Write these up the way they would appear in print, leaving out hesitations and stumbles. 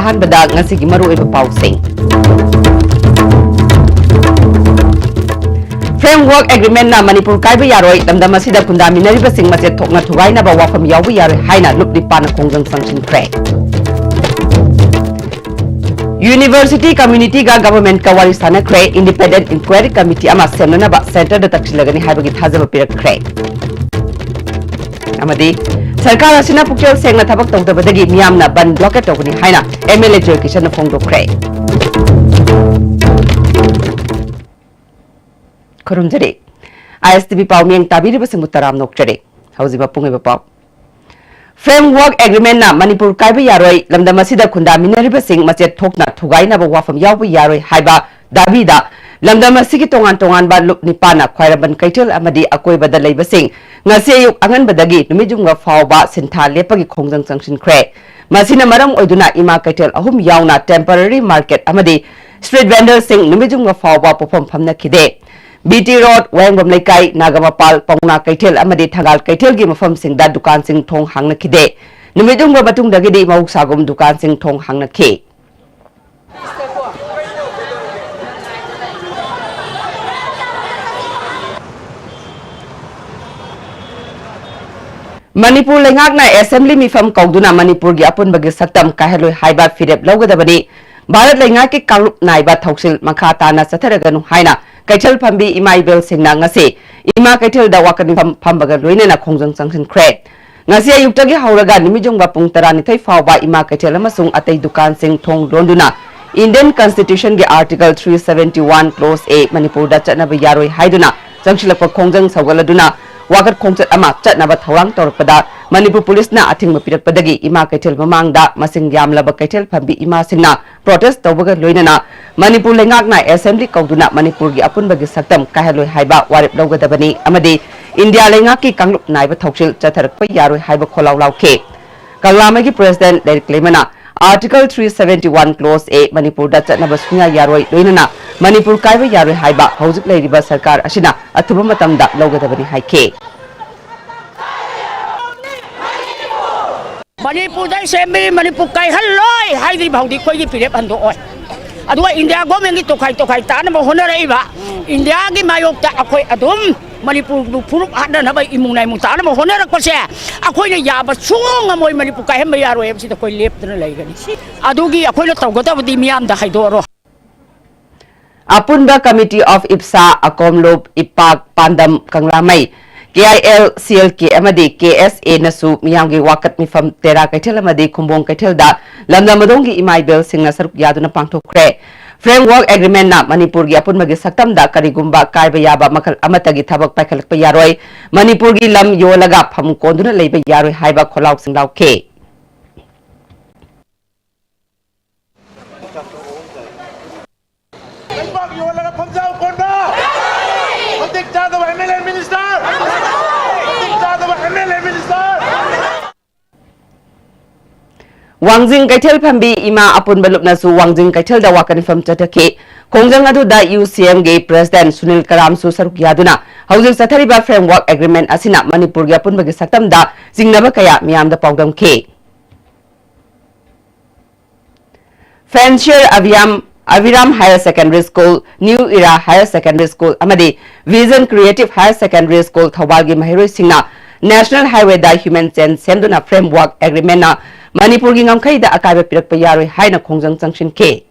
अहानबदा ngasi maru eba pausing Framework Agreement na Manipur kaiba yaroi lamdam asida kunda minari basing maset thokna thugai na ba wafam yawi yaroi haina lupni pana kongjang sanction kre University Community ga Government ka wari sana kre Independent Inquiry Committee ama semna na ba center da takshilagani haibagi thajaba pirak kre amadi sarkar asina pukchel sengna thabak tawdabadagi miyamna ban blockade tawgani haina MLA Joykishan na phongdo kre Kurumjari ISTV Pauming Tabiri Basimutaram Nokjari Hausiba Pungiba Pau Framework Agreement na Manipur Kaiba Yaroi Lamdamasida Kunda Minari Basing Maset Tokna Tugai na Wafam Yawi Yaroi Haiba Davida Lamdamasiki Tongan Tongan Ba Lup Nipana Kwairaban Kaitel Amadi Akoi Badalay Basing Ngaseyuk Angan Badagi Numijunga Fauba Sinta Lepagi Kongjang Sanction Kre Masina Maram Oiduna Ima Kaitel Ahum Yauna Temporary Market Amadi Street Vendor Sing Numijunga Fauba Popom Pamna Kide BT Road, Wangam Lekai, Nagamapal, Pongna Kaitel, Amadi Tagal Kaitel Game of Sing that Dukan Sing Tong Hang Kide. Numidung Babatung Dagidi Mauk Sagum Dukan Sing Tong Hang Ke. Manipur Lengak na Assembly Mifam Kauduna Manipur Yapun Bagi Saktam Kahalo Haiba Fidep Logadabadi. Bharat Lengak ki Kalup Naiba Toksil Makata na Sataraganu Haina. Kaitel Pambi Ima Ibel Singna ngasi Ima Kaitel da wakan pambaga loina na kongjang sanction kre ngasi ayuktagi hauraga nimijong bapung tarani thai fawba Ima Kaitel amasung atay dukan sing thong londuna Indian Constitution ge Article 371 Clause A Manipur da chatnaba yaroi haiduna jangshilakpa kongjang saugaladuna wakat kongjat ama chatnaba thawang torpada Manipur Police na ating mapirakpadagi Ima Kaitel mamangda masing yamlaba Kaitel Pambi Ima Singna protest tawbaga loina na Manipur Lengak na Assembly Kauduna Manipur gi apun bagi saktam kahaloi haiba warip logadabani amadi India Lengak ki Kanglup naiba thoksil chatharakpa yaroi haiba kholaw lauke Kanglama gi President Derek Lemana Article 371 Clause A Manipur da chatnaba sunya yaroi loinana Manipur kaiba yaroi haiba hojik leiriba sarkar asina athuba matamda logadabani haike Manipur dai sembi Manipur kai halloi haidi bhaudi koi gi pirep ando oi adua India government gi tokai tan mo honora iba India gi mayok ta akoi adum Manipur bu purup hada na bai imung nai mung tan mo honora ko se akoi ne ya ba chung amoi Manipur kai hem ya ro em si ta koi lep tan lai gani adu gi akoi na tawgota budi miam da haidoro Apunba Committee of IPSA Akomlob Ipak Pandam Kanglamai KIL CLK amadi KSA nasu miyamgi wakat mifam tera kaitel amadi kumbong kaitel da lamdamadongi imaibel singna saruk yaduna pangthokre Framework Agreement na Manipur gi apun magi saktam da karigumba kaiba yaba makal amatagi thabak paikhalakpa yaroi Manipur gi lam yolaga pham konduna leiba yaroi haiba kholauk singlaw ke Wangjing Kaitel Pambi Ima Apun Balup Nasu Wangjing Kaitel da wakan fam chatake Kongjang adu da UCM ge President Sunil Karam su saruk yaduna Hausil Sathariba Framework Agreement asina Manipur ge apun bagi saktam da jingnaba kaya miyam da pawdam ke Fancier Aviram Higher Secondary School, New Era Higher Secondary School, amadi Vision Creative Higher Secondary School Thawal gi Mahiroi Singna National Highway da Human Chain Senduna Framework Agreement na Manipur gi ngamkhai da akaiba pirakpa yaroi haina kongjang sanction ke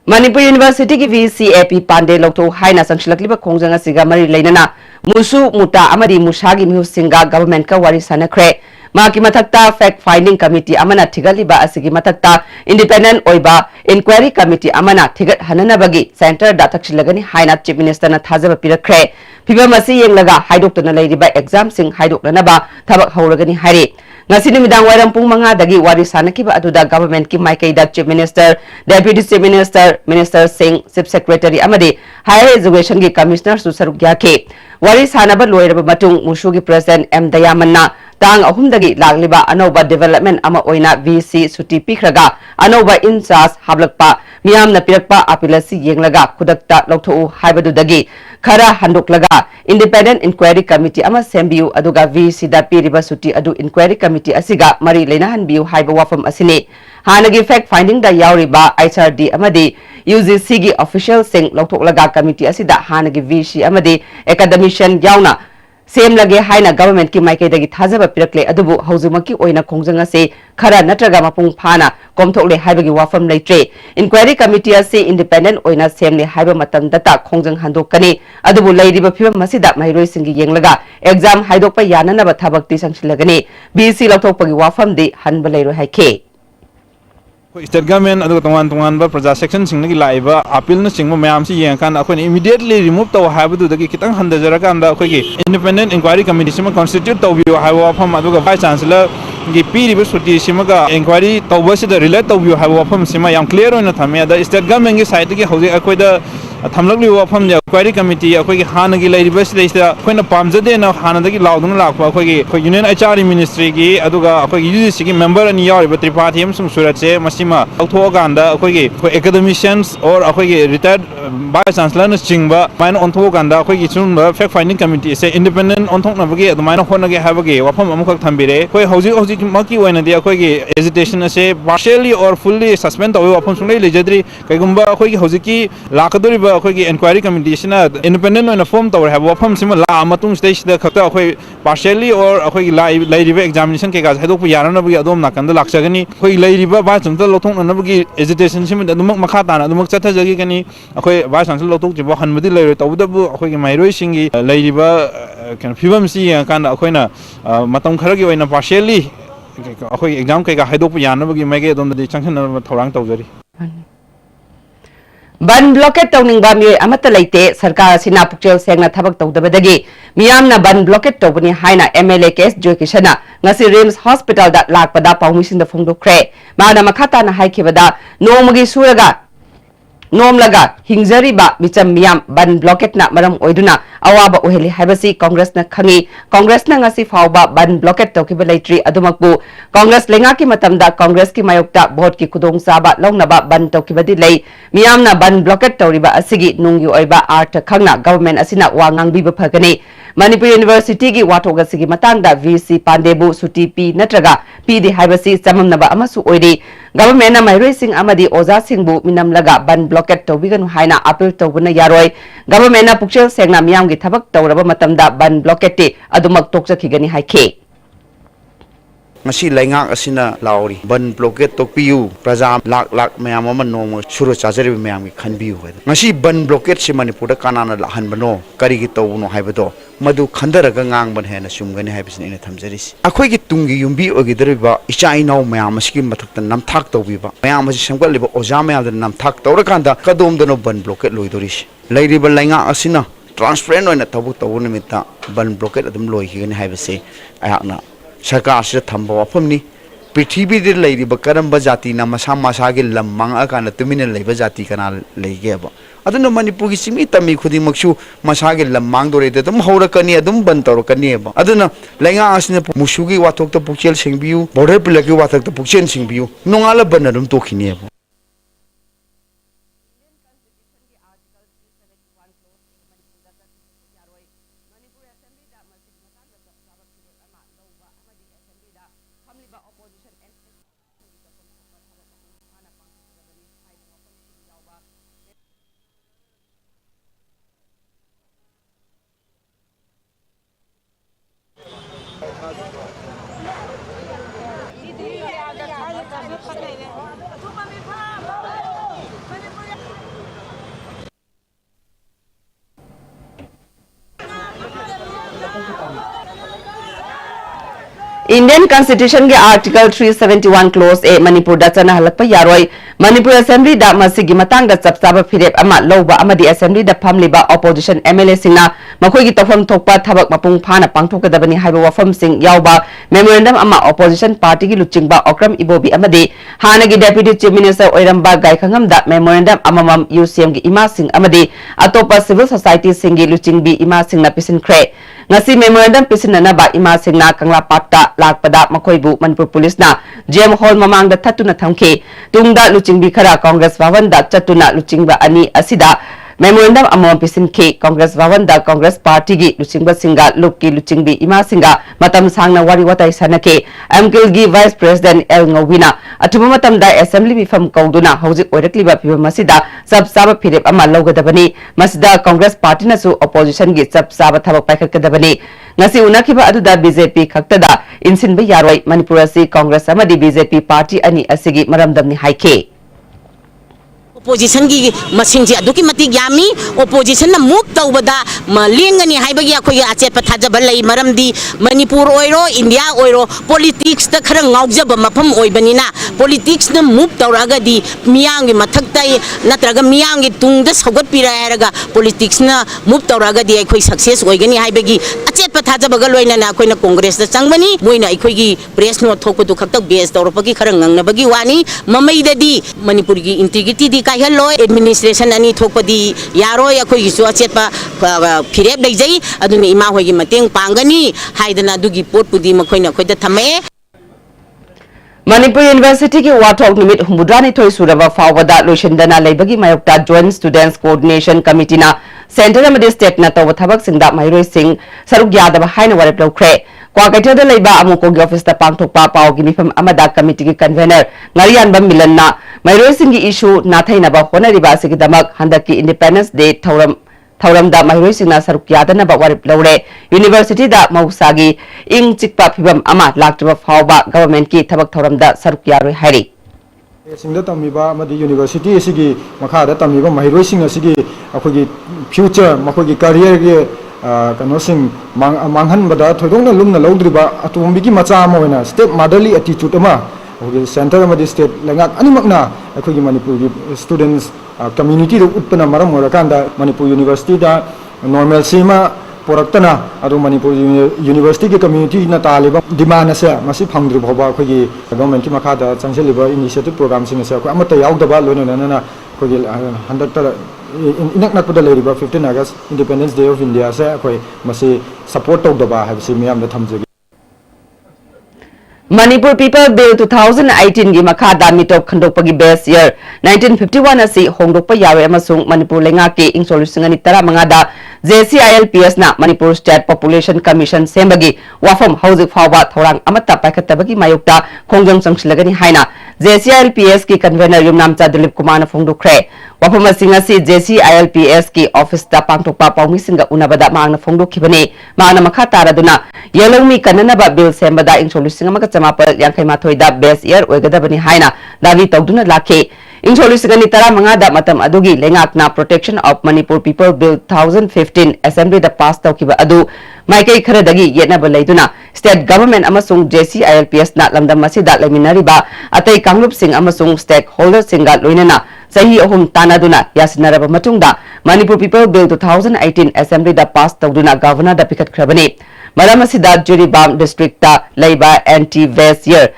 Manipur University ki VCAP Pande lokto haina sangshilakliba kongjang asiga mari leinana musu muta amadi musagi mihu singa government ka wari sanakre Maki matakta fact finding committee amana thigaliba asigi matakta independent oiba inquiry committee amana thigat hanana bagi center da takshilagani haina chief minister na thajaba pirakre piba masi yenglaga haidoktana leiriba exam sing haidokna ba thabak hauragani hairi ngasi numidang wairam pung manga dagi wari sanakiba aduda government ki maikai da chief minister deputy chief minister minister singh chief secretary amadi higher education ki commissioner su saruk yake wari sanaba loiraba matung musugi president M Dayamanna tang ahumdagi lagliba anoba development ama oina VC suti pikhraga anoba in charge hablakpa miyamna pirakpa apilasi yenglaga khudakta lokthu haibadudagi khara handoklaga independent inquiry committee ama sembiu aduga VC da piriba suti adu inquiry committee asiga mari leina hanbiu haiba wafam asini hanagi fact finding da yauriba HRD amadi UGC gi official sing lokthoklaga committee asida hanagi VC amadi academician yauna same लगे हाइना government की माइकेदगी थाजब पिरकले अदुबु हौजुमकी ओइना खोंजंग असे खरा नत्रगा मपुंग फाना कोमथोकले हाइबगी वाफम लेत्रे inquiry committee असे independent ओइना सेमले हाइबा मतम दता खोंजंग हंदोकनी अदुबु लैरिबा फिबम मसिदा माइरोय सिंगी येंगलगा exam हाइदोकपा याननबा थबकती संगसिलगनी BC लौथोकपगी वाफम दि हनबा लैरो हाइखे state government तोान प्रजा section की live appeal ma'am से येंकान इमीडिएटली रिमूव तौ है खितंग हंदजरकान इंडिपेंडेंट इंक्वायरी कमिटी कॉन्स्टिट्यूट तौबियो है वफम वाइस चांसलर की पीरिब सुटी इंक्वायरी तौबसीद रिलेट तौबियो है वफम याम क्लियर होना थमे स्टेट गवर्नमेंट की साइड की हौजे अखोइद थमलक वफम इंक्वायरी कमिटी अखोइगी हानगी लेरिबसिदैसिदा अखोइना पामजदेना हानदगी लाउदुना लाखपा अखोइगी यूनियन एचआरडी मिनिस्ट्री की अदुगा अखोइगी यूजीसी की मेंबर अनि यारिबा त्रिपाठी अमसुंग सूरत से मसिमा लौथोगांदा अखोइगी एकेडमिशियंस और अखोइगी रिटायर्ड वाइस चांसलर चिंगबा माइन ओंथोगांदा अखोइगी सुनबा फैक्ट फाइंडिंग कमिटी से इंडिपेंडेंट ओंथोकनबगी अदुमाइना होनगे हाबगी वफम अमुखक थंबिरे अखोइ हौजिक मकी ओइनादि अखोइगी एजिटेशन से पार्शियली और फुल्ली सस्पेंड तौवे वफम सुंगलै लेजद्री कैगुंबा अखोइगी हौजिकी लाकदोरिबा अखोइगी इंक्वायरी कमिटी सिना इंडिपेंडेंट ओइना फॉर्म तौरे हाब वफम सिमा ला मतुंग स्टेज खक्ता अखोइ पार्शियली और अखोइगी लाइरिबा एग्जामिनेशन केगा हाइदोक यारनबगी अदोम नाकंद लाक्सगनी अखोइ लाइरिबा वाइस चांसलर लौथोकनबगी एजिटेशन सिमा अदुमक मखा ताना अदुमक चथजगी गनी अखोइ वाइस चांसलर लौथोक जिबो हनबदी लैरो तौदबु अखोइगी माइरोइ सिंगी लाइरिबा कन फिबम सि कान अखोइना मतम खरगी ओइना पार्शियली अखोइ एग्जाम केगा हाइदोक यारनबगी मैगे अदोमदि चंगसन थौरांग तौजरी बन ब्लॉकेट तौनिंगबा मियोय अमत लेते सरकार सिना पुक्चेल सेंगना थबक तौदबदगी मियामना बन ब्लॉकेट तौबनी हाइना एमएलए केस जोयकिशना ngasi रिम्स हॉस्पिटल दा लाकपदा पाउमिसिन दा फोंदोखरे माना मखाताना हाइखिबदा नोमगी सुरगा नोमलगा हिंगजरीबा मिचम मियाम बन ब्लॉकेट ना मरम ओइदुना अवाबा ओहेली हाइबसी कांग्रेस ना खंगी कांग्रेस ना ngasi फावबा बन ब्लॉकेट तौकिबा लेट्री अदुमकबु कांग्रेस लेंगा की मतमदा कांग्रेस की मायोक्ता भोट की खुदोंग साबा लौनबा बन तौकिबदी लै मियाम ना बन ब्लॉकेट तौरिबा असिगी नुंगी ओइबा आर्थ खंगना गवर्नमेंट असिना वांगांगबीबा फगनी मणिपुर यूनिवर्सिटी की वाटोग असिगी मतंगदा वीसी पांडेबु सुटी पी नत्रगा पीदी हाइबसी चममनबा अमसु ओइरी गवर्नमेंट ना माइरोइ सिंग अमदी ओजा सिंगबु मिनमलगा बन ब्लॉकेट तौबिगनु हाइना अपील तौबना यारोय गवर्नमेंट ना पुक्चेल सेंगना मियाम की थबक तौरबा मतमदा बन blockade अदुमक तोकचखिगनी हाइखे ngasi laingak asina lauri ban blocket to piu praja lak lak mayam ama nong suru chajari mayam ki khanbiu ngasi ban blocket si manipur da kanana la han bano kari gi to no haibado madu khandara ga ngang ban hena sumgani haibisni ina thamjari akhoi gi tungi yumbi ogidariba icha inau mayam aski mathak ta nam thak to biba mayam asi samgal liba oja mayam da nam thak to ra kanda kadom da no ban blocket loidoris lairiba lainga asina transparent oina tabu to nimita ban blocket adum loi hi gani haibase ayakna सरकार से thumb वफमनी पृथ्वी लेब करम जाति मसा मसा की lump मांगकान Tumin लेब जाति कना लेगेब अदुन मणिपुर की सिमी तमी खुदिमक्सु मसा की लम मांगदोरे दम हौरकनी अदुम बन तौरकनीब अदुन लेंगा आसिन मुसुगी वाथोक त पुक्चेल सिंबियु बॉर्डर पिलकी वाथोक त पुक्चेल सिंबियु नोंगाला बन अदुम तोखिनीब इंडियन कॉन्स्टिट्यूशन के आर्टिकल 371 क्लोज ए मणिपुर दा चना हलकपा यारोय मणिपुर असेंबली दा मसिगी मतंग दा चपचाबा फिरेप अमा लौबा अमदी असेंबली दा फमलिबा ऑपोजिशन एमएलए सिंगना मखोगी तफम थोकपा थबक मपुंग फाना पांगथोकदबनी हाइबा वफम सिंग यावबा मेमोरेंडम अमा ऑपोजिशन पार्टी की लुचिंगबा ओक्रम इबोबी अमदी हानगी डेप्यूटी चीफ मिनिस्टर ओइरंबा गायखंगम दा मेमोरेंडम अममम यूसीएम की इमा सिंग अमदी अतोपा सिविल सोसाइटी सिंगी लुचिंगबी इमा सिंगना पिसिनख्रे ngasi memorandum pisinana ba ima singna kangla patta lakpada makoibu Manipur Police na GM Hall mamangda thatuna thamki tungda luchingbi khara Congress Bhavan da chatuna luchingba ani asida memorandum amom pisinki Congress Bhavan da Congress Party gi luchingba singa lukki luchingbi ima singa matam sangna wari watai sanake MKIL gi Vice President El Ngawina atuma matam da Assembly mifam kauduna hojik oirakliba phiba masida sab saba phirep ama logadabani masida Congress Party na su opposition gi sab saba thabak paikakadabani ngasi unakiba aduda BJP khaktada insinba yaroi Manipur asi Congress amadi BJP Party ani asigi maramdamni haike opposition gi masing ji aduki mati yami opposition na move tawbada malingani haibagi akhoi ache pathajaba lei maramdi Manipur oiro India oiro politics ta khara ngaujaba mafam oibanina politics na move tawraga di miyang gi mathakta natraga miyang gi tungda sogot pira haraga politics na move tawraga di akhoi success oigani haibagi ache pathajaba ga loina na akhoi na congress da changbani moina akhoi gi press no thokpadu khakta base tawrapagi khara ngangnabagi wani mamai da di Manipur gi integrity di hello administration ani thokpadi yaroi akhoi gi suachetpa phirep leijai aduni ima hoigi mateng pangani haidana dugi potpudi makhoina khoida thame Manipur University ki wathok nimit humbudrani thoi suraba fawada loishendana leibagi mayokta Joint Students Coordination Committee na Center amadi state na tawa thabak singda mairoi sing saruk yadaba haina warep lokre kwa kaithada leiba amuko gi office ta pangthokpa pau gi mifam amada committee ki convener ngarian bam milan na mairoi sing gi issue na thaina ba honariba sigi damak handaki Independence Day thauram da mairoi sing na saruk yadana ba warep lore University da mausagi ing chikpa phibam ama laktaba fawba government ki thabak thauram da saruk yaroi hairi singda tamiba amadi university asigi makhada tamiba mahiroi sing asigi akogi future makogi career gi kano sing manghan bada thoidongna lumna lawdriba atumbi gi macha moina step motherly attitude ama akogi center amadi state lengak animakna akogi Manipur gi students community ro utpana maram horakanda Manipur University da normal sima poraktana adu Manipur University ki community na taliba demand ase masi phangdri bhoba khogi government ki makhada changseliba initiative program sing ase ko amata yaudaba loina na khogi handakta inak nakpada leriba 15 August Independence Day of India se khoi masi support tawdaba habsi miyam da thamjagi Manipur People Bill 2018 gi makhada mitop khandokpagi base year 1951 asi hongdokpa yawe amasung Manipur lengaki ingsolusingani tara mangada JCILPS na Manipur State Population Commission sembagi wafam hauzik fawba thorang amata paikhatabagi mayokta khongjong sangsilagani haina JCILPS ki convener Yumnamcha Dilip Kumar na phongdokre wafam asingasi JCILPS ki office ta pangthokpa pawmisinga unabada mangna phongdokhibani mangna makhataraduna yelongmi kananaba bill sembada ingsolusing chamapal yankai mathoi da base year oigadabani haina davi tawduna lakhe ingsolusingani tara mangada matam adugi lengakna Protection of Manipur People Bill 2015 Assembly da pass tawkiba adu maikai kharadagi yetnaba leiduna state government amasung JCILPS na lamdam masida leminariba atai kanglup sing amasung stakeholders singa loinana sahi ahum tanaduna yasinaraba matungda Manipur People Bill 2018 Assembly da pass tawduna governor da pikat khrabani Maramasida Jiribam district ta Laiba anti-West year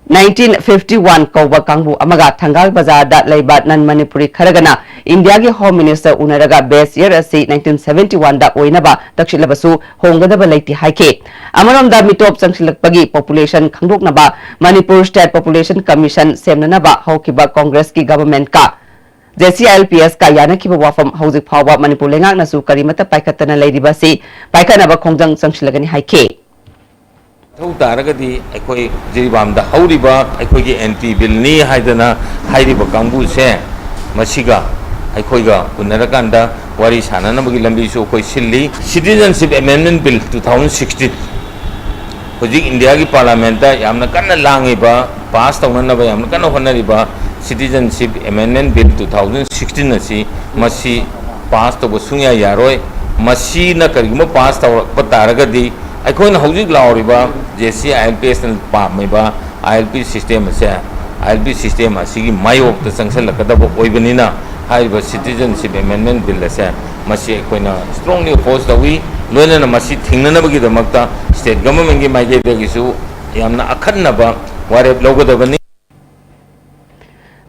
1951 Kauba Kangbu Amaga Tangal Bazar da Laiba Nan Manipuri Kharagana India ki Home Minister Unaraga base year asi 1971 da Oinaba Takshilabasu Hongadaba Laiti Haike Amaram da Mitop Sangsilakpagi population Kangdoknaba Manipur State Population Commission Semnanaba Haukiba Congress ki government ka JCILPS ka yana kiba wafam hauzik phawa Manipur lengak nasu karimata paikhatana leiribasi paikhanaba khongjang sangsilagani haike thau taragadi aikoi jiribam da hauriba aikoi gi anti bill ni haidana hairiba kangbu se masiga aikoi ga unarakanda wari sanana bagi lambi su koi silli Citizenship Amendment Bill 2016 hojik India gi parliament da yamna kanna langiba pass tawnana ba yamna kanna honariba Citizenship Amendment Bill 2016 asi masi pass to sunya yaroi masi na karigma pass to pataragadi aikhoina hojik lauriba JCILPS na pamiba ILP system ase ILP system asigi mayok ta sangsal lakadaba oibanina haiba Citizenship Amendment Bill ase masi aikhoina strongly opposed tawi loina na masi thingnanabagi damakta state government gi maige dagisu yamna akhanaba warep logodabani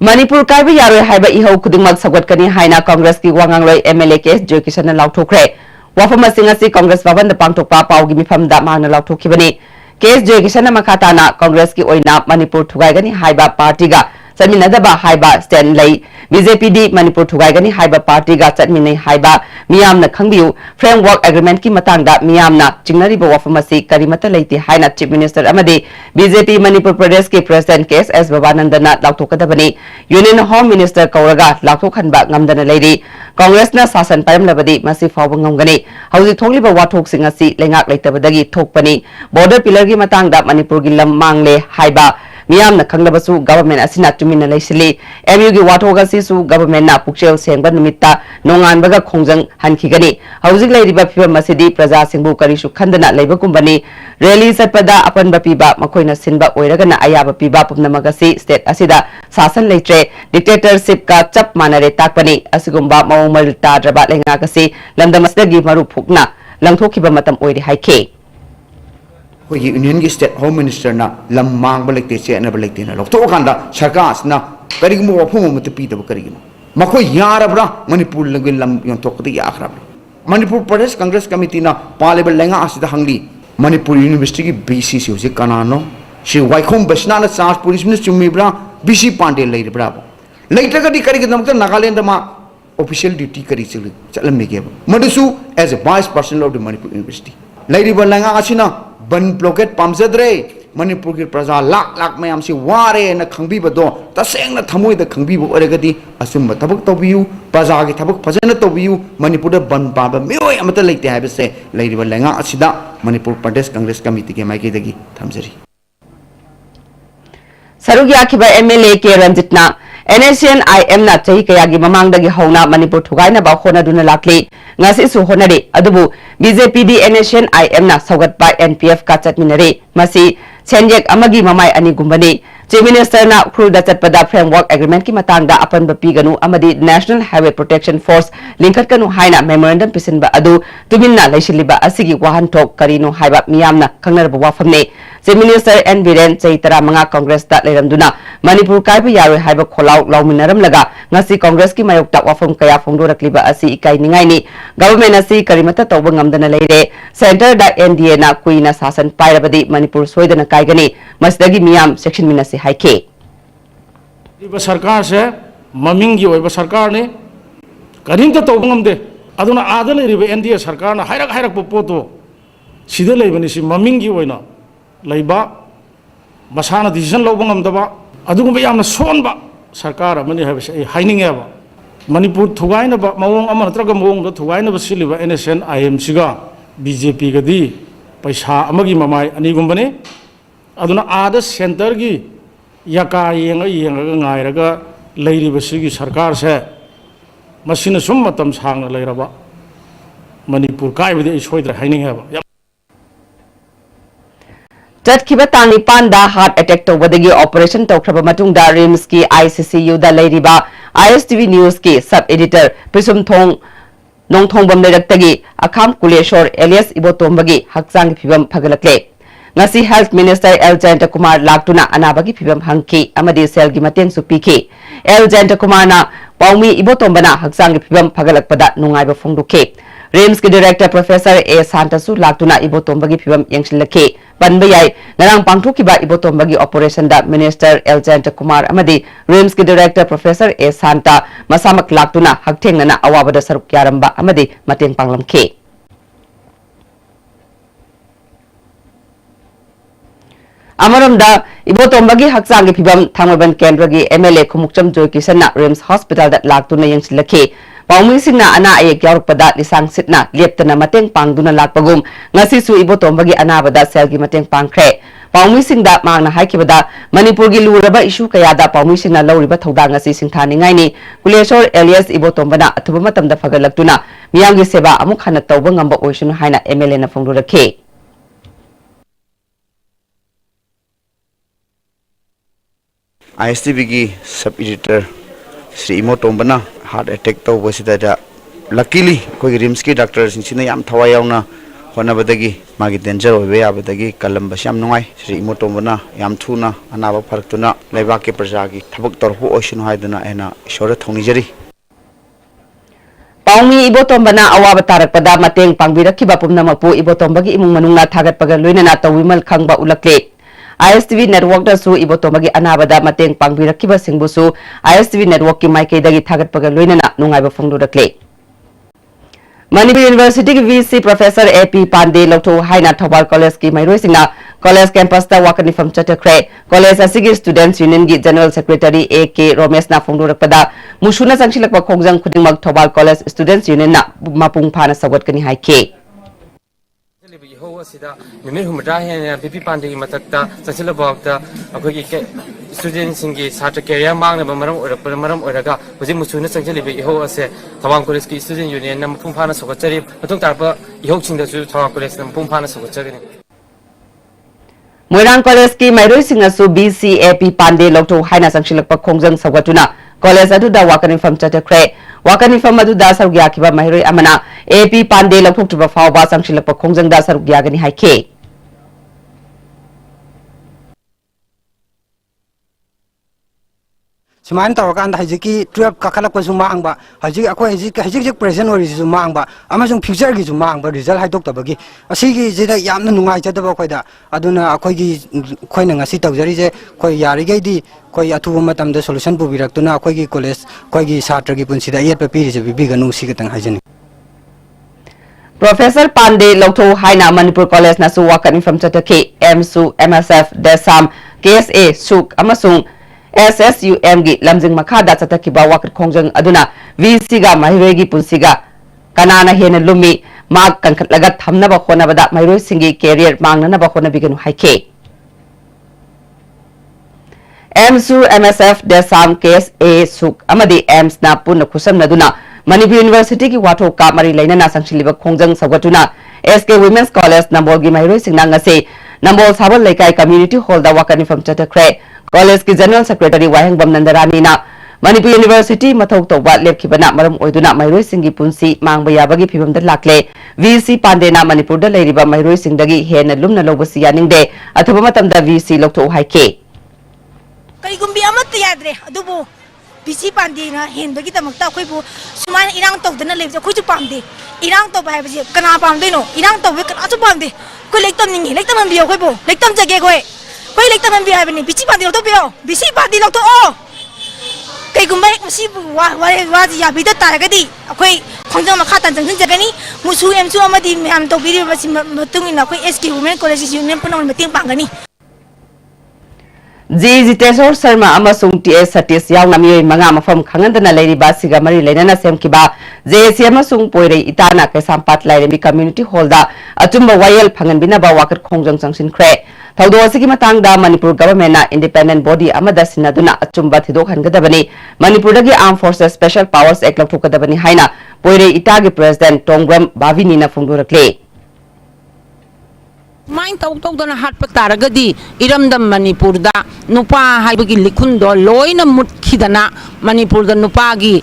Manipur Kaiba Yaroi Haiba Iho Kudingmak Sagwatkani Haina Congress ki Wangangloi MLA case Joykishan Lauthokre Wafama Singasi Congress Bhavan da Pangthokpa Paugi Mifam da Mana Lauthokibani केस जयकिशन मखाताना कांग्रेस की ओइना मणिपुर थुगाइगनी हाइबा party गा चटमिनदबा हाइबा stand लई बीजेपी दी मणिपुर थुगाइगनी हाइबा पार्टी गा चटमिनै हाइबा मियामना खंगबियु फ्रेमवर्क एग्रीमेंट की मतंगदा मियामना चिंगनरिबा वफमसी करिमता लेते हाइना चीफ मिनिस्टर अमदे बीजेपी मणिपुर प्रदेश के प्रेसिडेंट केस एस बाबानंदना लाउथोकदबनी यूनियन होम मिनिस्टर कौरगा लाउथोखनबा ngамदना लेरी कांग्रेसना शासन पायमलबदी मसी फावब ngамगनी हौजि थोंगलिबा वाथोकसिंग असि लेंगाक लेतबदगी थोकपनी बॉर्डर पिलर की मतंगदा मणिपुर की लम मांगले हाइबा मियाम खंगलबसु गवर्नमेंट असिना तुमिना लेसिली एमयू की वाथोग असिसु गवर्नमेंट ना पुक्सेल सेंगबा निमित्ता नोंगानबगा खोंजंग हनखिगनी हौजिक लेरिबा फिबम असिदी प्रजा सिंबु करिसु खंदना लेबकुंबनी रैली चटपदा अपनबा पिबा मखोइना सिनबा ओइरगना अयाबा पिबा पुनमगसी स्टेट असिदा शासन लेत्रे डिक्टेटरशिप का चप मानरे ताकपनी असिगुंबा मौमल ताद्रबा लेंगाकसी लंदमसदगी मरु फुकना लंगथोखिबा मतम ओइरि हाइखे यूनियन की स्टेट होम मिनिस्टर ना लम मांग लेते चेनब लेते लौटोकान सरकार करीगम वफम पीदब करीगनो मखो यारब्रा मणिपुर लम योंथोकद याख्रब मणिपुर प्रदेश कांग्रेस कमिटी ना पालेब लेंगा असिदा हंगली मणिपुर यूनिवर्सिटी की बीसी से होजे कनानो श्री वाइखोम बसना चार्ज पुलिस में चुम्मीब्रा बीसी पांडे लेरब्रा लेत्रगदी करीगदमक नागालैंड मा ऑफिशियल ड्यूटी करी चलमेगे मदुसु as a wise person of the Manipur university लेरिब लेंगा असिना बन ब्लॉकेट पामजद्रे मणिपुर की प्रजा लाख लाख मैम से वारे न खंबीबदो तसेंग थमोद खंबीब ओरगदी असुम थबक तौबियु प्रजा की थबक फजन तौबियु मणिपुर बन पाब मियोय अमत लेते हाबसे लेरिब लेंगा असिदा मणिपुर प्रदेश कांग्रेस कमिटी के माइकेदगी थमजरी सरुगी आखिबा एमएलए के रंजितना NSNIM na chahi kayagi mamangdagi hauna Manipur thugainaba honaduna lakli ngasisu honare adubu BJP di NSNIM na saugatpa NPF ka chatminare masi chenjek amagi mamai ani gumbani Chief Minister na ukhruda chatpada framework agreement ki matangda apanba piganu amadi National Highway Protection Force linkat kanu haina memorandum pisinba adu tuminna laisiliba asigi wahan thok karino haiba miyamna khangnarba wafamne Chief Minister N Biren chaitara manga Congress ta leramduna Manipur kaiba yaroi haiba kholau lauminaram laga ngasi Congress ki mayokta wafam kaya phongdorakliba asi ikai ningai ni government asi karimata tawba ngamdana leire center da NDA na kuina sasan pairabadi Manipur soidana kaigani masdagi miyam section minasi हाइके सरकार से ममिंगी सरकार ने करीमता तौबंगमदे अदुना आदा लेरिबे NDA सरकार ना हाइरक हाइरक पोतो सिदे लेबनी सि ममिंगी ओइना लेबा मसाना decision लौबंगमदबा अदुगुम यामना सोनबा सरकार अमनि हाइबसे हाइनिंगेबा मणिपुर थुगाइनबा मवोंग अमा नत्रगा मवोंग थुगाइनबा सिलिबा NSNIM सिगा बीजेपी गदी पैसा अमगी ममाय अनिगुमबने अदुना आदा सेंटर की यका येंगा लेरिबसिगी सरकार से मसिन सुम मतम सांगना लेरबा मणिपुर कायबदि सोइद्र हाइनिंगेबा चटखिबा तांग निपानदा हार्ट अटैक तौबदगी ऑपरेशन तौख्रबा मतुंगदा रिम्स की ICCU दा लेरिबा ISTV न्यूज की सब एडिटर प्रिसुम थोंग नोंथोंबम लेरक्तगी अखाम कुलेश्वर एलियस इबोतोंबगी हक्चांग फिबम फगलकले ngasi health minister L Jayanta Kumar laktuna anabagi phibam hangki amadi sel gi mateng su piki L Jayanta Kumar na paumi ibotombana haksang gi phibam phagalakpada nungai ba phongduke RIMS ki director professor A Santasu laktuna ibotombagi phibam yengsilake banba yai ngarang pangthuki ba ibotombagi operation da minister L Jayanta Kumar amadi RIMS ki director professor A Santa masamak laktuna hakthengna awabada saruk yaramba amadi mateng panglamke अमरमदा इबोतोंबगी हक्सांगी फिबम थांगबन केंद्रगी MLA Khumukcham जोयकिसना RIMS hospital दा लाक्तुना यंगसिलखे पाउमिसिंगना अना अयेक यावरपदा लिसांग सिटना लेप्तना मतेंग पांगदुना लाकपगुम ngasisu ibotombagi anabada selgi mateng pangkhre पाउमिसिंगदा मांगना हाइकिबदा मणिपुरगी लुरबा इशू कयादा पाउमिसिंगना लौरिबा थौदा ngasi सिंथानिंगाइनी कुलेश्वर एलियस इबोतोंबना अथुबा मतमदा फगलक्तुना मियांगी सेवा अमुक हना तौबा ngamba ओइसुन हाइना MLA ना फोंदुरखे ISTV की सब एडिटर श्री इमोटोंबना हार्ट अटैक तौबसिदा लकीली कोई रिम्स की डॉक्टर सिंसिना याम थवा यावना होनबदगी मागी डेंजर होबे याबदगी कलंबस याम नुंगाई श्री इमोटोंबना याम थुना अनाबा फरकतुना लेबा के प्रजा की थबक तरफु ओइसन हाइदना एना ईश्वर थौनिजरी Paungi Ibotombana awa tarakpada mateng pangbirakiba pumnamapu Ibotombagi imung manungna thagatpaga loinana tawimal khangba ulakle. ISTV network da su Ibotombagi anabada mateng pangbirakiba singbusu ISTV network ki maikaidagi thagatpaga loinana nungaiba phongdurakle. Manipur University की VC Professor AP Pandey Lokto Haina Thobal College की माइरोई सिंगना college campus ता वाकनी फम चटक्रे college असगी students union की general secretary AK Romesh na phongdurappada musuna sangsilakpa khongjang khudingmak Thobal college students union na mapung phana sagot kani haike Mimir Humra and PP Pandi Matata, Sasila Bogda, a quick students in the Sata Career Mang, the Maram or Maram Oraga, was in Musuna Sanctuary, Ho said, Tawankoreski Student Union, and Pumpana Secretary, Patutapa, Yoking the Tawankores and Pumpana Secretary. Moirang college की माइरोई सिंगना सु BC AP Pandey Lokto Haina sangsilakpa khongjang sawatuna college aduda wakani fam chटक्रे wakani fam aduda sarugya kiba mairoi amana AP Pandey lokthoktuba fawba sangsilakpa khongjang da sarugya gani haike Suman Tarakan Hajiki, Trap Kakalapazumanga, Hajik Hajik present or is Zumanga, Amazon future is Zumanga, result I talked about. A Sigi Zeta Yam Nunga Jadabakoida, Aduna Kogi Coining a seat of there is a Koyarigadi, Koyatumatam, the solution to Viratuna, Kogi Coles, Kogi Satragi Punsida, yet Papi is a big and no secret and hygienic. Professor Pandey Lokto Haina Manipur College Nasu Wakani from Chatake, MSU, MSF, Desam, KSA, Suk, Amasung, SSUM gi lamjing makhada chatakiba wakat khongjang aduna VC ga mairegi punsiga kanana hena lumi mak kankhatlaga thamnaba khonabada mairoi singi career mangnanaba khonabiganu haike MSU MSF Desam KSA Suk amadi AIMS na punna khusamnaduna Manipur University ki watho ka mari lainana sangchiliba khongjang sagatuna SK Women's College Nambol gi mairoi singna ngase Nambol Sabal Laikai Community Hall da wakani from Chatakre College की General Secretary Waheng Bamnandarani na Manipur University mathok tawba lepkhibana maram oiduna mairoi singi punsi mangba yabagi phibamda lakle VC Pandey na Manipur da leiriba mairoi singdagi hena lumna lobasi yaningde athuba matamda VC lokto haike Kaigumbi amat yadre adubu VC Pandey na henbagi tamakta khoibu suman irang tawdana lebje khoichu pamde irang tawba haibje kana pamde no irang tawbe kana chu pamde koi lektam ningi lektam ambiyo khoibu lektam jage khoi Koi lektam ambi habini bici pandi lokto bio bici pandi lokto o kai gumbai masi wa ya bida taragadi koi khongjang makha tan jang jagani musu emsu amadi am to biri basi matungina koi SK Women College Union punon meeting pangani Jitesor Sharma amasung TS Satis yaungna mioi manga mafam khangandana leiriba siga mari leinana semkiba JC amasung poirei itana ke sampat lairemi community hall da atumba wayel phanganbina ba wakat khongjang changsin khre Thaudo asigi matangda Manipur government na independent body amada sinaduna achumba thidok hangadabani Manipur dagi Armed Forces Special Powers Act lokthokadabani haina poirei itagi president Tongram Bhavini na phongdurakle Main tau dana hat pataragadi iramdam Manipur da nupa haibagi likhundo loina mutkidana Manipur da nupa gi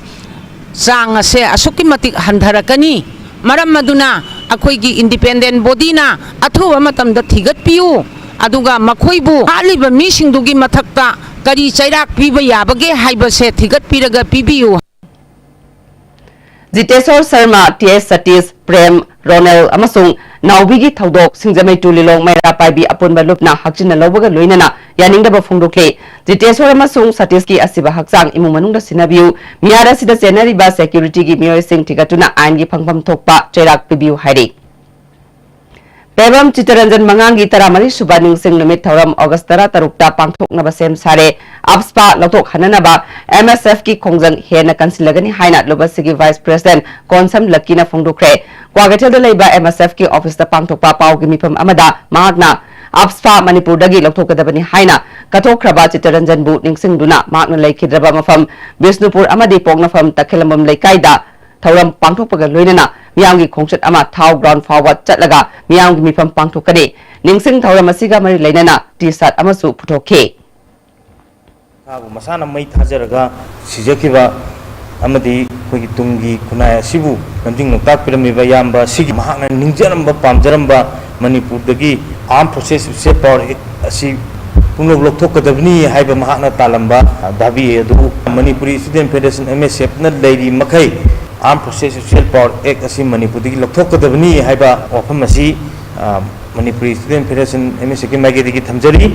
sang se asuki matik handharakani maram maduna akoigi independent body na athuwa matam da thigat piu aduga makhoibu haliba misingdugi mathakta kari chairak piba yabage haibase thigat piraga pibiu Jitesor Sharma TS Satis Prem Ronald amasung Naubigi Thaudok Singjamai Tulilong Maira Paibi Apunba Lupna Hakchina Lobaga Loinana Yaningdaba Phongdokle Jitesor amasung Satiski asiba hakchang imung manungda sinabiu miara sida senariba security gi mioi sing tigatuna aingi phangpham thokpa chairak pibiu hairi Pebam Chitaranjan Mangangi Taramari Subaning Sing Numit Thauram August Tara Tarukta Pangthoknaba Sem Sare Apspa Loktok Hananaba MSF ki Khongjang Hena Kansilagani Haina Lobasigi Vice President Konsam Lakina Phongdokre Kwagatel da leiba MSF ki office da Pangthokpa Paugi Mipam Amada Magna Apspa Manipur dagi Loktokadabani Haina Katokraba Chitaranjan Bu Ningsingduna Magna Laikhidraba Mafam Bisnupur Amadi Pongnafam Takhilamam Laikaida Thauram Pangthokpaga Loinana Miyamgi Khongchat ama Thau ground forward chatlaga Miyamgi mifam pangthokani Ningsing Thauram asiga mari leinana T-shirt amasu puthoke Abu masana mai thajaraga sijakiba amadi khoi tungi kunaya sibu namjing noktak piramiba yamba sigi mahakna ningjaramba pamjaramba Manipur dagi Armed Forces Special Power asi punglok lokthokadabni haiba mahakna talamba dabi adu Manipuri Student Federation MSF na leiri makai arm forces social power act असी मणिपुर की लौथोकदबनी हाइबा वाफम असी Manipuri student federation MSC की माइगेदी की थमजरी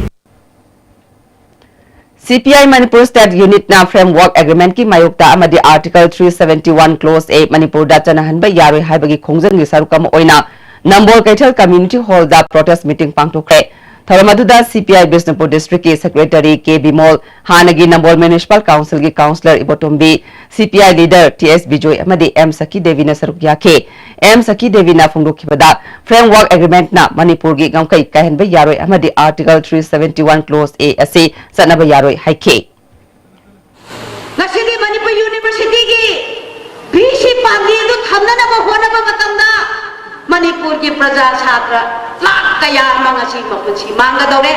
CPI Manipur State Unit na Framework Agreement ki mayukta amadi Article 371 Clause A Manipur da chanahanba yaroi haibagi khongjang gi sarukam oina Nambol Kaichal Community Hall da protest meeting pangthokre Tharamaduda CPI Bisnupur District ki Secretary K Bimol Hanagi Nambol Municipal Council ki Councillor Ibotombi CPI Leader TS Bijoy amadi M Saki Devi na sarukya ke M Saki Devi na phongdokhibada Framework Agreement na Manipur gi gamkai kahenba yaroi amadi Article 371 Clause A ase sanaba yaroi haike Ngasidi Manipur University ki BC Pandi du thamna ba hona ba matamda Manipur ki praja chhatra lakh kaya mangasi mapunsi manga dore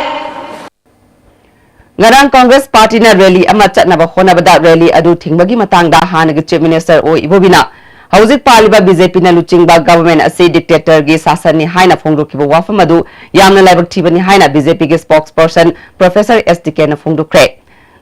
Ngarang Congress Party na rally ama chatnaba honabada rally adu thingbagi matangda hanagi Chief Minister o ibobina Hauzik paliba BJP na luchingba government ase dictator gi sasan ni haina phongdokhiba wafam adu yamna laibak thibani haina BJP gi spokesperson Professor STK na phongdokre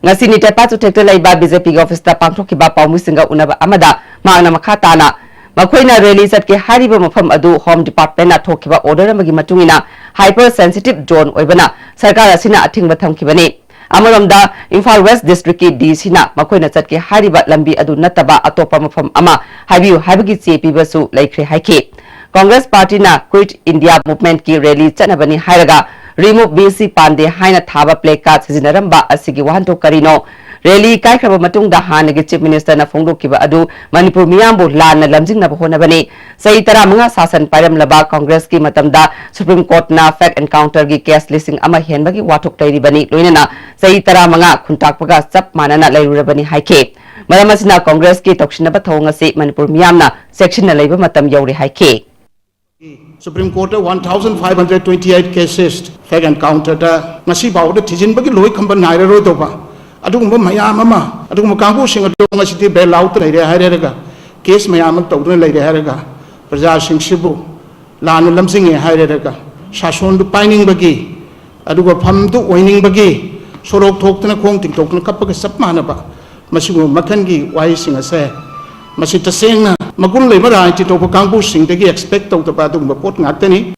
ngasi ni tepa chu thekte laiba BJP gi office ta pangthokiba paumusinga unaba amada magna makhata na Makoina rally sat ke hariba mafam adu Home Department na thokiba order amagi matungina hyper sensitive zone oibana sarkar asina athingba thamkibani Amaromda Imphal West District ki DC na makoina chat ke hariba lambi adu nataba atopa mafam ama habiu habigi CP basu laikre haike Congress Party na Quit India Movement ki rally chanabani hairaga remove BC Pande haina thaba placard sizinaramba asigi wahanto karino Rally kai khaba matungda hanagi Chief Minister na phongdokhiba adu Manipur miyambu lana lamjingna bahonabani sai tara manga sasan pairam laba Congress ki matamda Supreme Court na fact encounter gi case listing ama henbagi wathok tairi bani loinana sai tara manga khuntakpaga chap manana lairurabani haike maramasina Congress ki toksinaba thongasi Manipur miyamna section na laiba matam yauri haike Supreme Court 1528 cases fact encounter da ngasi bawda thijinbagi loi khamba naira ro doba adugumba mayam ama adugumba kangbu sing adu ngasi bail out leire hairega case mayam tawduna leire hairega praja sing sibu lan lamsing hairega sason du pining bagi aduga pham du oining bagi sorok thoktana khong ting tokna kapga sap manaba masigu makhan gi wai sing ase masi tasengna magun leiba rai ti to kangbu sing degi expect tawda adugumba pot ngatani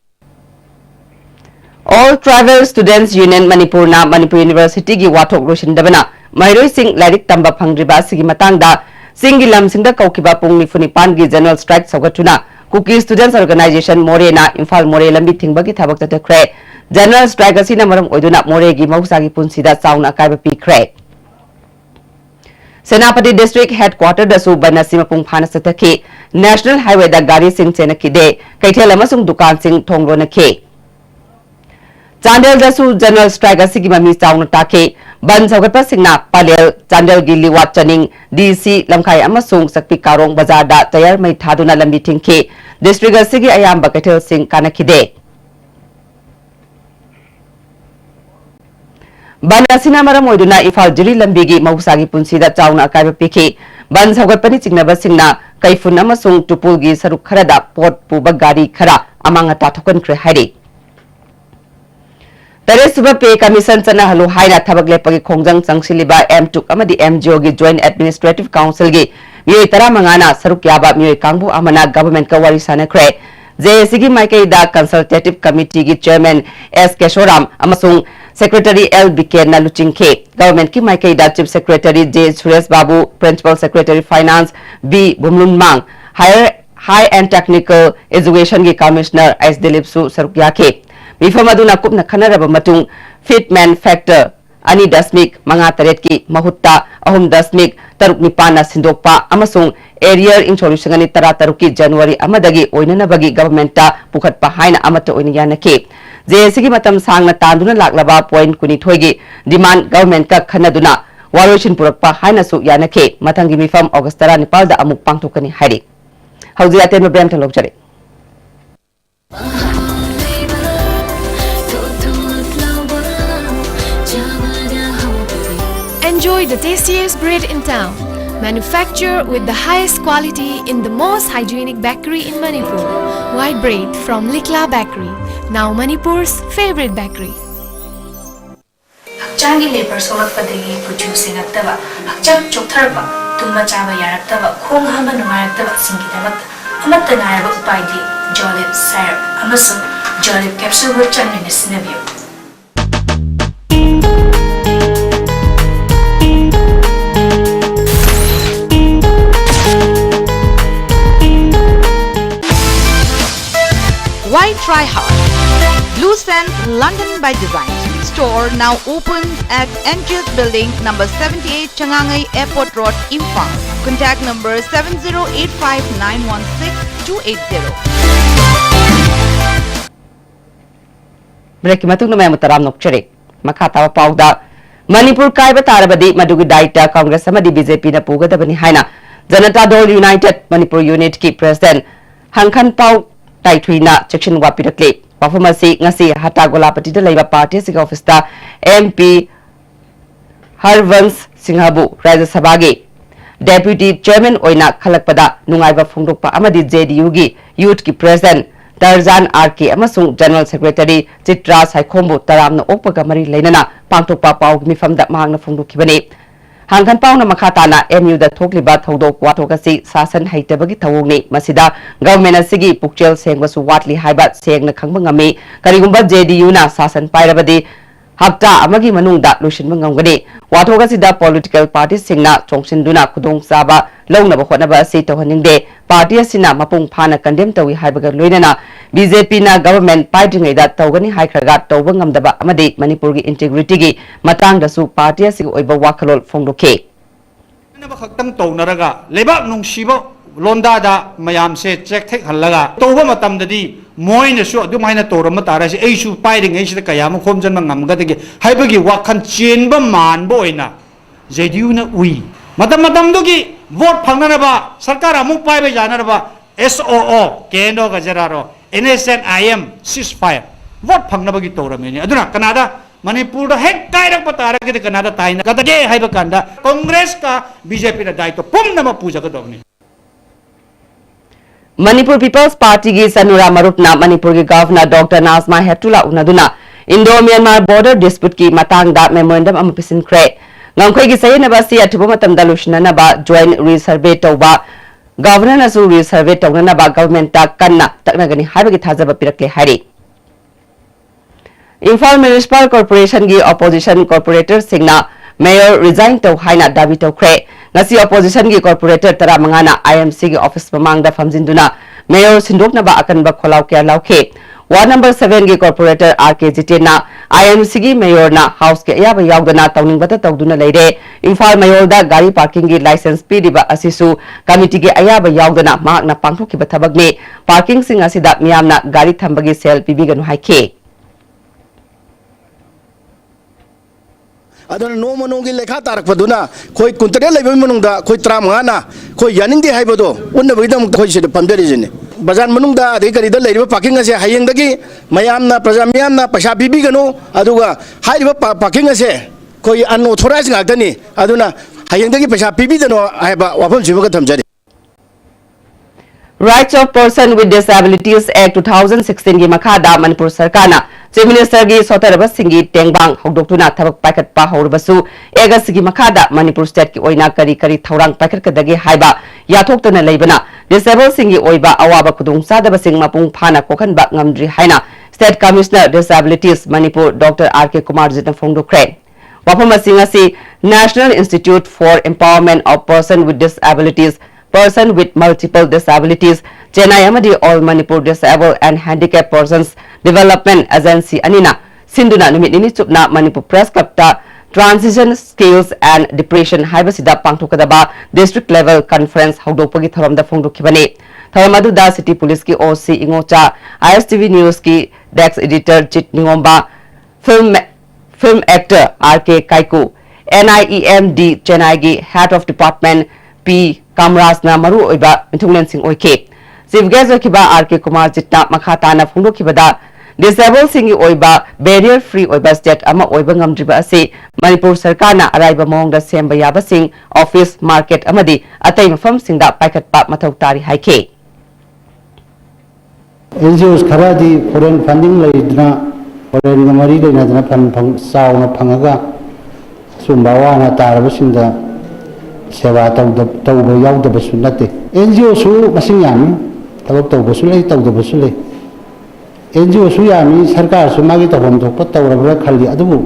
All Travel Students Union Manipur na Manipur University gi wathok rosindabana Mairoi Singh Lairik tamba phangriba sigi matangda Singh lam singda kaukiba pung nifunipan gi general strike saugatuna Cookie Students Organization More na Imphal More lambi thingbagi thabak tatakre general strike asina maram oiduna More gi mausagi punsida sauna kaiba pikre Senapati District Headquarter da su banasima pung phana sataki National Highway da gari sing chena kide kaithel amasung dukan sing thongro na ke Chandel dasu general strike asigi mami chauna take ban saugatpa singna palel Chandel gi liwat chaning DC lamkhai amasung sakpi karong bazar da tayar mai thaduna lambi thingke district asigi ayamba kaithel sing kanakide ban asina maram oiduna Imphal jiri lambi gi mahusagi punsida chauna akaiba piki ban saugatpani chingnaba singna kaifun amasung tupul gi saruk kharada pot puba gari khara amanga tathokan kre hairi Suba Pay Commission Chana Halu Haina Thabak Lepagi Khongjang Changsiliba M2 amadi MGO gi Joint Administrative Council gi mioi tara mangana saruk yaba mioi kangbu amana government ka wari sanakre JSC gi Maikai da Consultative Committee gi Chairman S Keshoram amasung Secretary L BK na luchingke government ki Maikai da Chief Secretary J Suresh Babu Principal Secretary Finance B Bumlun Mang High and Technical Education gi Commissioner S Dilip Su saruk yake Mifamaduna kupna khanaraba matung fitman factor ani dasmik manga taret ki mahutta ahum dasmik taruk nipana sindokpa amasung area introduction ani tara taruki January amadagi oinana bagi government ta pukhat pa haina amata oina yanake JSC gi matam sangna tanduna laklaba point kuni thoigi demand government ka khanaduna waroshin purakpa haina su yanake mathangi mifam August 9 da amuk pangthokani hari hauji aten brand logjare Enjoy the tastiest bread in town, manufactured with the highest quality in the most hygienic bakery in Manipur. White bread from Likla Bakery, now Manipur's favorite bakery. Hakchangi labor solak padagi producing attaba hakchang choktarba tumba chaba yaraktaba khong hama nungairaktaba singidabakta amatta ngairaba upaidi Jolib syrup amasung Jolib capsule wo chanmina sinabiyo. Why try hard? Blue Sense London by Design store now open at NGS Building number 78 Changangai Airport Road, Imphal. Contact number 7085916280. Break matung na may mutaram nokchari. Makatawa pauda. Manipur kaiba tarabadi madugi daita Congress samadi BJP na pugadabani haina. Janata Dol United Manipur Unit ki President Hangkhan Pau Taithuina section wapirakle. Wafumasi ngasi Hatagolapati da Labour Party sig office da MP Harvans Singhabu Rajya Sabha Deputy Chairman oina khalakpada nungaiba phongdokpa amadi JDU gi Youth ki President Tarzan RK amasung General Secretary Chitra Saikhombu taramna okpaga mari leinana pangtokpa pau mifamda mahangna phongdokhibani. Hangkhan Pau na makatana MU da thokliba thodok watokasi sasan haitabagi thawongni masida government asigi pukchel sengbasu watli haiba sengna khangba ngami karigumba JDU na sasan pairabadi hapta amagi manungda lushinba ngamgani wathokasi da political parties singna chongsinduna khudong saba longnaba hotnaba asi tawhaningde party asina mapung phana condemn tawi haibaga loinana BJP na government paidringai da tawgani haikhraga tawba ngamdaba amadi Manipur gi integrity gi matang dasu party asigi oiba wakhalol phongdokhe naba khaktang townaraga lebak nungsiba londa da mayam se check thek halaga tawba matam dadi moina su adu maina torama tarasi eisu pairingai sida kayam khomjan ngamga degi haibagi wakhan chenba manbo oina JDU na ui matam dogi vote phangnaraba sarkar amuk paiba janaraba SOO kendo gajararo NSN IM ceasefire vote phangnabagi torameni aduna kanada Manipur da hek kairak patara ke kanada taina kadage haiba kanda Congress ka BJP na daito pumnama puja ka dogni Manipur People's Party gi Sanura Marupna Manipur gi Governor Dr. Nazma Hetula unaduna Indo-Myanmar border dispute ki matangda memorandum amapisin kre ngangkhoi gi sayena si athuba matam da lushnana ba joint resurvey tawba Governor nasu resurvey tawna ba government ta kanna taknagani haibagi thajaba pirakle hari Imphal Municipal Corporation gi opposition corporator singna mayor resign taw haina dabi taw kre ngasi opposition gi corporator tara mangana IMC gi office mamangda famjinduna mayor sindokna ba akanba kholaw kya lawkhe Ward number 7 gi corporator RK Jitena IMC gi mayor na house ke yaba yawdana tawning bata tawduna leire Imphal mayor da gari parking gi license pidiba asisu committee gi ayaba yawdana mahakna pangthokki bathabagni parking sing asida miyamna gari thambagi sel pibiganu haike adana no monongi lekha tarak paduna khoi kuntare lebe manungda khoi tram ngana khoi yaning di haibodo unna bidam khoi se pamdere jene bazan manungda de kari da leiba parking ase hayeng dagi mayamna praja miyamna paisa bibi ganu aduga haiba parking ase khoi unauthorized ngakdani aduna hayeng dagi paisa bibi dano haiba wafam jibaga thamjari Rights of Person with Disabilities Act 2016 gi makhada Manipur Sarkarna Chief Minister gi Sotaraba Singhi Tengbang Hogdoktuna Thabak Paikat Pa Haurubasu Egas gi makhada Manipur State ki oina kari thaurang paikat kadagi haiba yathoktana leibana disabled singhi oiba awaba khudung sadaba sing mapung phana kokhanba ngamdri haina State Commissioner Disabilities Manipur Dr. RK Kumar Jitna Phongdokre Wapama Singasi National Institute for Empowerment of Person with Disabilities Person with Multiple Disabilities Chennai amadi All Manipur Disabled and Handicapped Persons Development Agency anina sinduna numit nini chupna Manipur Press Club ta Transition Skills and Depression haibasida pangthokadaba district level conference hawdokpagi tharamda phongdokhibani tharamadu da City Police ki OC Ingocha ISTV News ki Dex Editor Chit Ningomba film actor RK Kaiku NIEMD Chennai gi Head of Department P Kamras na maru oiba mithunglen sing oike Chief Guest okiba RK Kumar Jitna makhata na phongdokhibada disabled singi oiba barrier free oiba state ama oiba ngamdriba ase Manipur Sarkar na araiba mongda semba yaba sing office market amadi atai mafam singda paikat pa mathau tari haike NGOs kharadi foreign funding leidna foreign ngamari leina dana fan sauna phangaga sumbawa na taraba singda सेवा तौब याउदबसु नते NGO सु मसिंग यामी थबक तौबसु लई तौदबसु लई NGO सु यामी सरकार सु मागी तौबम थोप तौरबरा खल्ली अदुबु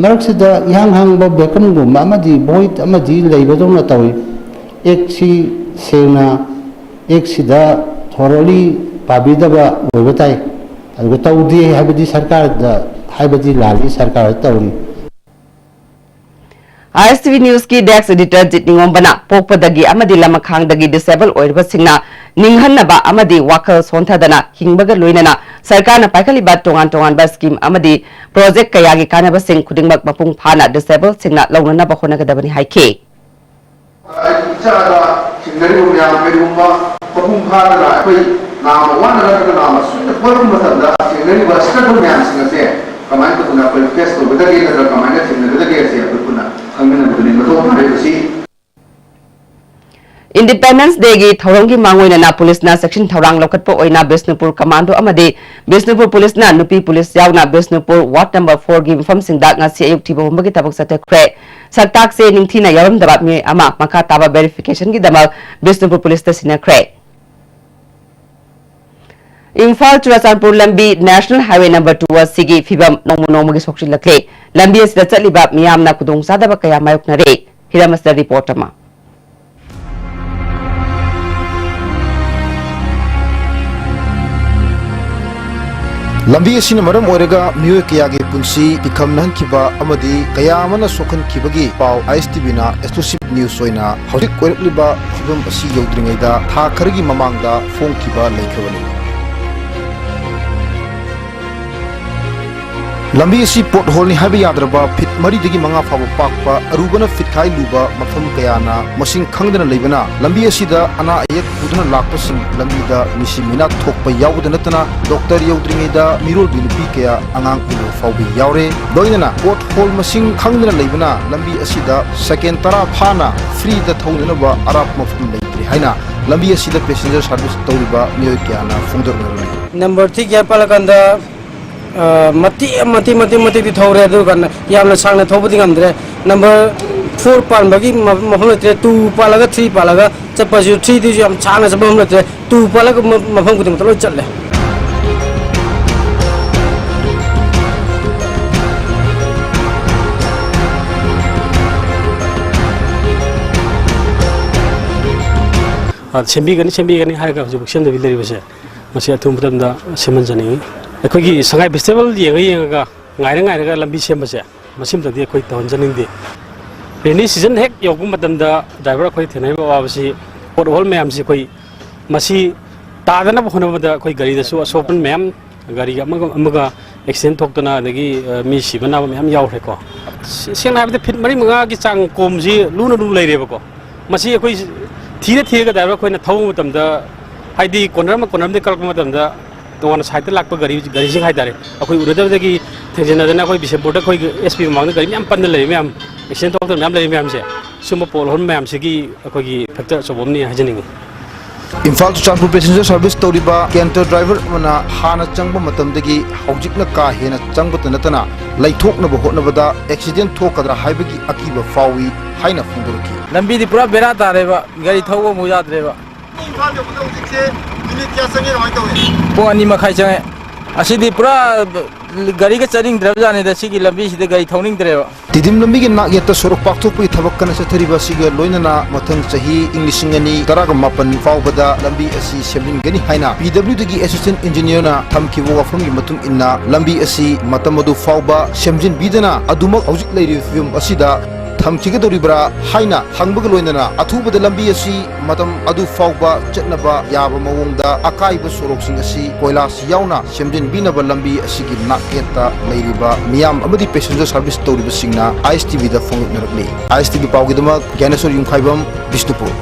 मरक्सिदा इहांग हांग बेकम गु मामदी बोइट अमदी लेबदोंना तौई एक सी सेना एक सिदा थोरली पाबीदबा ओबताई अदुगु तौदी हाबदी सरकार दा हाबदी लाली सरकार तौरी ISTV News की डेस्क एडिटर जितनिंगोम बना पोकपदगी अमदी लमखांगदगी डिसेबल ओइरबसिंगना निंगहन्नबा अमदी वाखल सोंथदना हिंगबगा लोइनना सरकारना पाइखलिबा तोंगान स्कीम अमदी प्रोजेक्ट कयागी कानबसिंग खुदिंगमक मपुंग फाना डिसेबल सिंगना लौननबा होनगदबनी हाइखे इचादा सिंगरी म्याम पेरुम्बा मपुंग फाना अखोई नाम वाना रगना नाम सुन परुम मतदा सिंगरी बस्टर म्याम सिंगसे कमाइन तो पुना पर फेस तो बदगी नगर कमाइन सिंगरी से पुना इंडिपेंडेंस डे की थौरंगी मांगोइना पुलिस ना सेक्शन थौरांग लौकटपो ओइना बिष्णुपुर कमांडो अमदे बिष्णुपुर पुलिस ना नुपी पुलिस यावना बिष्णुपुर वार्ड नंबर 4 की मफम सिंगदा ngasi ayuk thibo homba ki tabak satakre saktak se ningthina yaram daba me ama makha taba verification ki damal Bishnupur police ta sinakre Imphal Churachandpur लंबी नेशनल हाईवे नंबर 2 सिगी फिबम नोमोनोमगी सोक्चिलखले लंबी असिदा चलिबा मियामना कुदोंग सादबा कया मायुकनरे हिरामस्टर रिपोर्ट अमा लंबी असिना मरम ओरेगा मियोय कयागे पुंसी इखम नहनखिबा अमदी कयामना सोखनखिबगी पाव आईएसटीवी ना एक्सक्लूसिव न्यूज ओइना हौजिक ओइरक्लिबा फिबम असि यौद्रिङैदा था खरगी ममांगदा फोंखिबा लेखबनी लंबी असी पोर्ट होल नि हाबे याद्रबा फिट मरी दगी मंगा फाबो पाकपा अरुबना फिट खाई लुबा मफम कयाना मसिंग खंगदना लेबना लंबी असीदा अना अयक पुदना लाकपसिंग लंबीदा मिसी मिना थोकपा यावदना तना डॉक्टर यौद्रिङैदा मिरोल बिनुपी कया अंगांग उलो फावबी यावरे दोइनना पोर्ट होल मसिंग खंगदना लेबना लंबी असीदा सेकेंड तरा फाना फ्री दा थौननबा अराप मफम लेत्रि हाइना लंबी असीदा पैसेंजर सर्विस तौरिबा मियोय कयाना फोंदरनरनि नंबर 3 क्या पालकंदा मती थौरे यामना सांगना थौबदी गमद्रे नंबर 4 पालबगी मफम लेत्रे 2 पालगा 3 पालगा चप्पजु 3 दिजु याम सांगना सबम लेत्रे 2 पालगा मफम गुदिम तलो चले सेम्बीगनी हारगा जुब सेमदबि लेरिबसे मसे अथुम बदमदा सेमनजनी अखोगी संगाई फेस्टिवल येंगा गायरगा लंबी सेमबसे मसिमददि अखोई तहनजनिंदे रेनी सीजन हेक योगु मतमदा ड्राइवर अखोई थेनाइबा वाबसी पोर्ट होल मैमसी अखोई मसी तादना होनबदा अखोई गाड़ीदसु असोपन मैम गाड़ी अमगा एक्सीडेंट थोक्तना अदगी मी सिबना मैम यावरेको सेंग हाबदे फिट मरी मंगा की चांग कोमजी लुना लु लेरेबको मसी अखोई थीरेगा ड्राइवर अखोइना थौ मतमदा हाइदी कोनरम दे कलक मतमदा तोना साइड लाप गाड़ी हाइतारे अखोई उरदबदगी थेजेनदना अखोई बिसेपुर अखोई एसपी मांग गाड़ी मैम पन ले मैम एक्सीडेंट थोक्तना मैम ले मैम से सुम पोल होन मैम सिगी अखोई फैक्टर सबमनी हाजनिंग इम्फाल चुराचनपुर पैसेंजर सर्विस तौरिबा कैंटर ड्राइवर मना हाना चंग मतमदगी हौजिकना का हेना चंगबत नतना लैथोकनब होनबदा एक्सीडेंट थोकदरा हाइबगी अकीबा फावी हाइना फुंदुरकी लंबी दी पूरा बेरा तारेबा गाड़ी थौबो मुजाद्रेबा इम्फाल जो होजिकसे मिनिट क्या संगे रहाय तौए पो अनि मखाइ चंगे असिदी पूरा गाड़ी का चरिंग द्रबजाने द सिगी लंबी सिदे गाड़ी थौनिंग द्रेबा तिदिम लंबी के नाक यत सोरक पाकथोकपि थबक कन सथरिबा सिगे लोइनना मथंग चही इंग्लिशिंगनी तराग मापन फावबदा लंबी असि सेमलिंगनी हाइना पीडब्ल्यूडी असिस्टेंट इंजीनियर ना थमखिबो वफमगी मतुंग इन्ना लंबी असि मतमदु फावबा सेमजिन बिदना अदुमक हौजिक लेरि फिल्म असिदा थमखिगदोरिब्रा हाइना हंगबग लोइनना अथुबद लंबी असि मतम अदु फावबा चटनबा याबा मवंगदा अकाइबा सोरokसिंग असि कोइलास यावना सेमजिन बिनबा लंबी असिगी नाकेता लेरिबा मियाम अमदी पैसेंजर सर्विस तौरिबा सिंगना आईएसटीवी दा फोंगनरकली आईएसटीवी पावगिदमक Gyaneshwar Yumkhaibam Bishnupur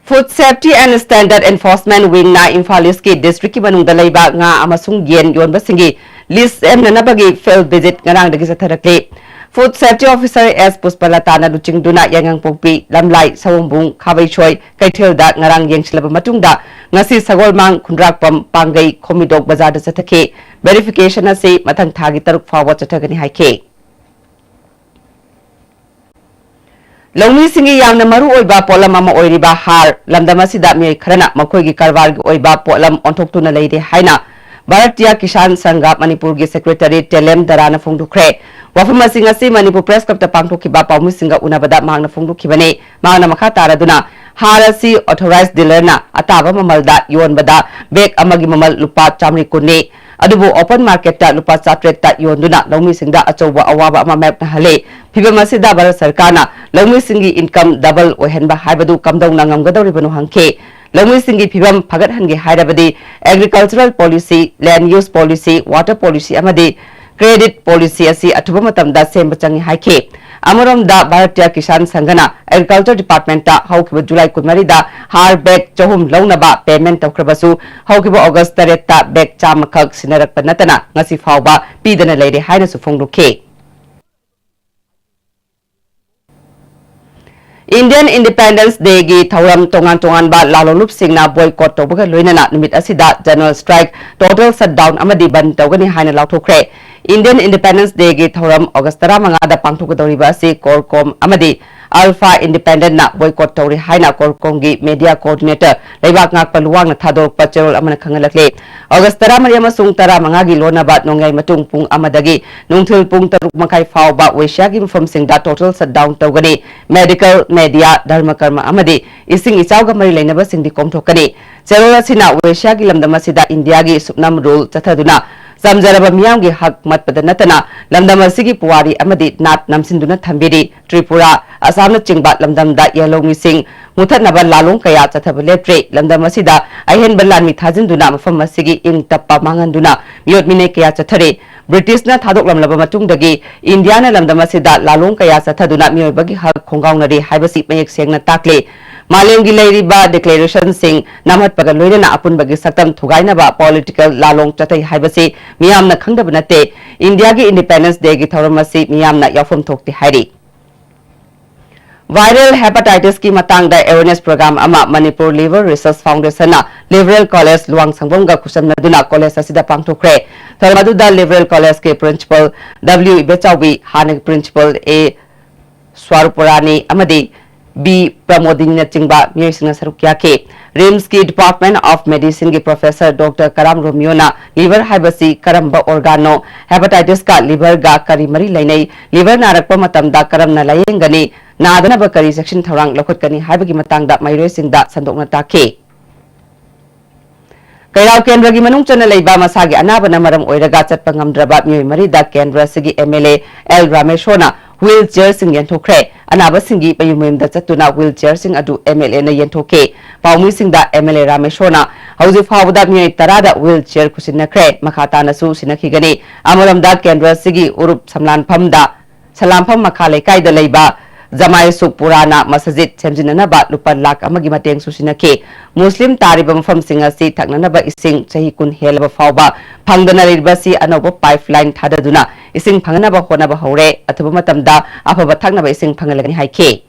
Food Safety and Standard Enforcement Wing na Imphal East ki district ki manungda leiba nga amasung yen yonba singi list emnanabagi field visit ngarangdagi satharakli Food Safety Officer S Puspalata na luchingduna yangang pokpi lamlai sawongbung khabai choi kaithilda ngarang yengsilaba matungda ngasi sagolmang khundrakpam pangai khomidok bazar da sathake verification ase mathang thagi taruk fawa chathagani haike Longmi singi yamna maru oiba polam ama oiriba har lamdama sida mi kharana makoigi karwar gi oiba polam onthoktu na leide haina Bharatiya Kisan Sangha Manipur gi Secretary Telem Darana Phongdukre wafama singa si Manipur Press Club ta pangthokhiba pawmu singa unabada mangna phongdukhibane mangna makha taraduna harasi authorized dealer na ataba mamalda yonbada bag amagi mamal lupa chamri kunni adubu open market ta lupa chatret ta yonduna longmi singda achoba awaba ama map na hale phibama sida Bharat Sarkar na longmi singi income double ohenba haibadu kamdong na ngamgadoribanu hangke Longmi singi phibam phagat hange hairabadi agricultural policy, land use policy, water policy amadi credit policy asi athuba matamda semba changi haike amaramda Bharatiya Kisan Sanghana agriculture department ta haukiba July 13 da har bag chahum launaba payment tawkrabasu haukiba August 3 ta bag chamakhak sinarakpa natana ngasi fawba pidana leire haina su phongdukhe Indian Independence Day gi thauram tongan ba lalolup singna boycott tobaga loinana numit asida general strike total shutdown amadi ban tawgani haina lauthokre Indian Independence Day gi thauram August 15 da pangthokadoriba si Corcom amadi Alpha Independent na boycott tawri haina Corcom gi media coordinator leibak ngak paluwang na thadok pacherol amana khangalakle August 15 amasung 15 gi lonaba nongai matung pung amadagi nungthil pung 6 makai fawba Asia gi mfam singda total shutdown tawgani medical media dharmakarma amadi ising ichawga mari leinaba singdi komthokani cherora sina Asia gi lamdama sida India gi supnam rule chathaduna samjaraba miyam gi hak matpada natana lamdama sigi puwari amadi nat namsinduna thambiri Tripura Assam chingba lamdamda yelong sing muthanaba lalong kaya chathaba lepre lamdama sida ahen balan mi thajinduna mafam masigi ing tappa manganduna miyot mine kaya chathare British na thadok lamlaba matungdagi India na lamdama sida lalong kaya chathaduna miyoibagi hak khongawnari haibasi mayek sengna takle Malemgi leiriba declaration sing namhat paga loinana apun bagi saktam thugainaba political lalong chatai haibasi miyamna khangdaba nate India gi Independence Day gi thauramasi miyamna yafum thokti hairi Viral hepatitis ki matangda awareness program ama Manipur Liver Research Foundation na Liberal College Luang Sangbonga kusamnaduna college asida pangthokre tharmaduda Liberal College ke principal W Bechawi hanik principal A Swarupurani amadi B Pramodini na chingba miyosina sarukya ke RIMS ki Department of Medicine ki Professor Dr. Karam Romeo na liver haibasi karamba organo hepatitis ka liver ga kari mari lainai liver narakpa matamda karam na layengani nadana ba kari section tharang lokhotkani haibagi matangda mairoi singda sandokna take Kairaw Kendra gi manung chana leiba masagi anaba na maram oiraga chatpa ngamdraba miyoi mari da Kendra sigi MLA L Rameshona wheelchair sing yenthokre anaba singi payumem da chatuna wheelchair sing adu MLA na yenthoke pawmi sing da MLA Rameshona hauji fawda miyoi tarada wheelchair kusinakre makhata nasu sinakhigani amaram da Kendra sigi urup samlan phamda salampham makhalai kaida leiba Zamai Supurana Masajid Semjinanaba Lupa Lak amagi mateng susinake Muslim tariba mafam singa si taknanaba ising chahi kun helaba fawba phangdana leibasi anoba pipeline thadaduna ising phanganaba honaba hore athuba matamda afaba thaknaba ising phangalagani haike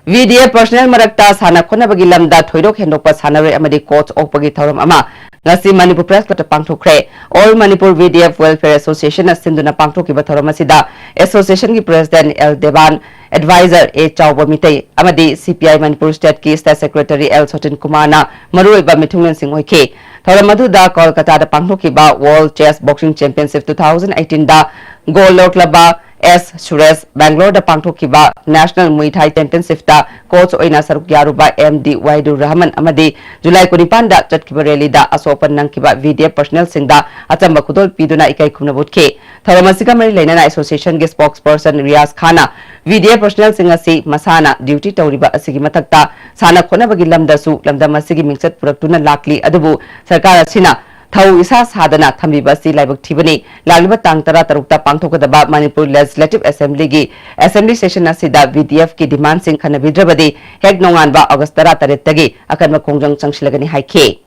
VDF personnel marakta sana khonabagi lamda thoirok hendokpa sanare amadi coach okpagi thoram ama ngasi Manipur Press Club pangthokre All Manipur VDF Welfare Association sinduna pangthokiba thoram asida association ki president L Devan advisor A Chawba Mitei amadi CPI Manipur State ki state secretary L Sotin Kumana maruiba mithunglen sing hoike thoram aduda Kolkata da pangthokiba World Chess Boxing Championship 2018 da gold loklaba S. Suresh Bangalore da pangthokiba National Muay Thai Championship da coach oina saruk yaruba MD Waidu Rahman amadi July 19 da chatkiba rally da asopan nangkiba VDF personnel singda achamba khudol piduna ikai khunabutke tharamasika mari leinana association ge spokesperson Riaz Khana VDF personnel singa si masana duty tawriba asigi matakta sana khonabagi lamdasu lamdamasigi mingchat puraktuna lakli adubu sarkar asina Thau isa sadana thambiba si laibak thibani lagliba tang tara tarukta pangthokadaba Manipur Legislative Assembly gi Assembly session asida VDF ki demand sing khana bidrabadi hek nongan ba August 13 tagi akan ma kongjang changsilagani haike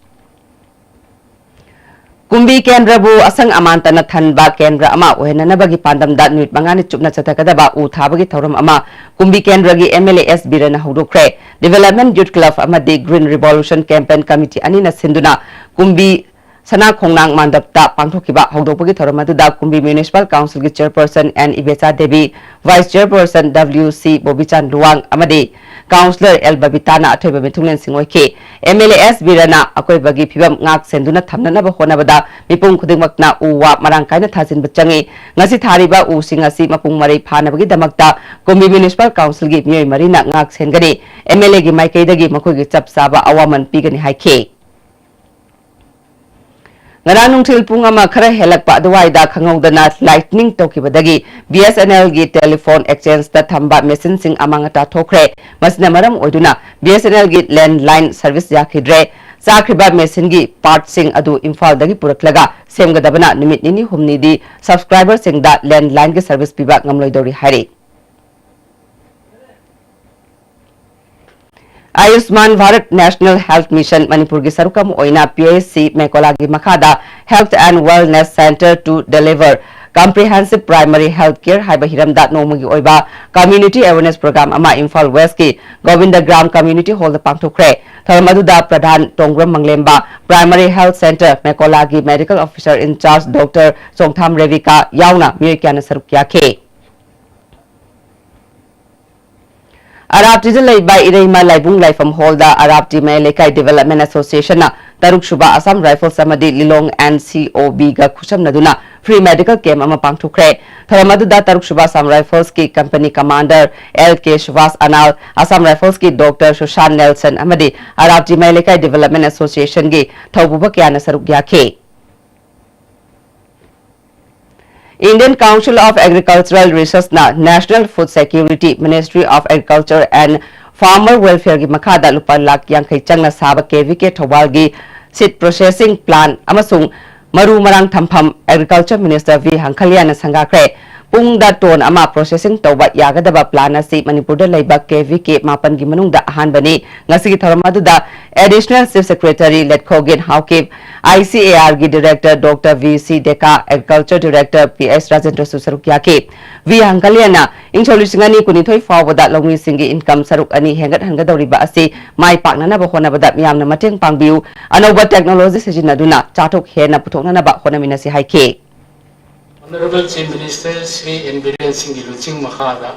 Kumbi Kendrabu asang amantana thanba Kendra ama ohenanabagi pandamda nuit mangani chupna chatakadaba u thabagi thoram ama Kumbi Kendragi MLAS birana hudukre Development Youth Club amadi Green Revolution Campaign Committee anina sinduna Kumbi Sana Khongnang Mandapta Pangthokiba Hogdokpagi Thoromaduda Kumbi Municipal Council gi Chairperson and Ibesa Devi Vice Chairperson WC Bobichan Luang amadi Councillor El Babitana Athoiba Mithunglen Singoike MLAS Birana Akoibagi Phibam Ngak Senduna Thamnanaba Honabada Mipung Khudingmakna Uwa Marangkaina Thajinba Changi Ngasi Thariba U Singasi Mapung Mari Phanabagi Damakta Kumbi Municipal Council gi Mioi Marina Ngak Sengani MLA gi Maikaidagi Makoigi Chapsaba Awaman Pigani Haike Ngarang nungtil pung ama khara helakpa adwaida khangawdana lightning tokibadagi BSNL gi telephone exchange ta thamba machine sing amanga ta thokre masna maram oiduna BSNL gi landline service yakhidre sakriba machine gi part sing adu imphal dagi puraklaga semgadabana nimit nini humni di subscriber sing da landline gi service piba ngamloidori hari Ayushman Bharat National Health Mission Manipur gi sarukam oina PSC Mekola gi makhada Health and Wellness Center to deliver comprehensive primary health care haiba hiramda nomagi oiba community awareness program ama Imphal West ki Govinda Gram Community Hall da pangthokre tharmaduda Pradhan Tongram Manglemba Primary Health Center Mekola gi Medical Officer in Charge Dr. Songtham Revika yauna miyokyana sarukya ke Arabti Laiba Ireima Laibung Laifam Holda Arabti Lekai Development Association na Taruk Shuba Assam Rifles Samadi Lilong NCOB ga Kusham Naduna Free Medical Camp ama pangthokre Tharamaduda Taruk Shuba Assam Rifles ki Company Commander LK Shivas Anal Assam Rifles ki Dr. Shushan Nelson amadi Arabti Lekai Development Association gi Thaububa kyana saruk yakhe Indian Council of Agricultural Research na National Food Security Ministry of Agriculture and Farmer Welfare gi makhada lupa lakh yankai changna saba KVK Thawal gi seed processing plant amasung maru marang thampham Agriculture Minister V Hangkhaliana sangakre pung da ton ama processing tawba yagadaba plan asi Manipur da laiba KVK mapan gi manungda ahan bani ngasi gi tharamadu da Additional Chief Secretary Letkhogen Haukip ICAR gi Director Dr. VC Deka Agriculture Director PS Rajendra Susarukya ke V Hangkhaliana ingcholisingani kunithoi fawada longi singi income saruk ani hengat hangadoriba asi mai paknana ba honabada miyamna mateng pangbiu anoba technology sijinaduna chathok hena puthoknana ba honamina si haike Honorable Chief Minister Sri N. Biren Singh Luching Makhada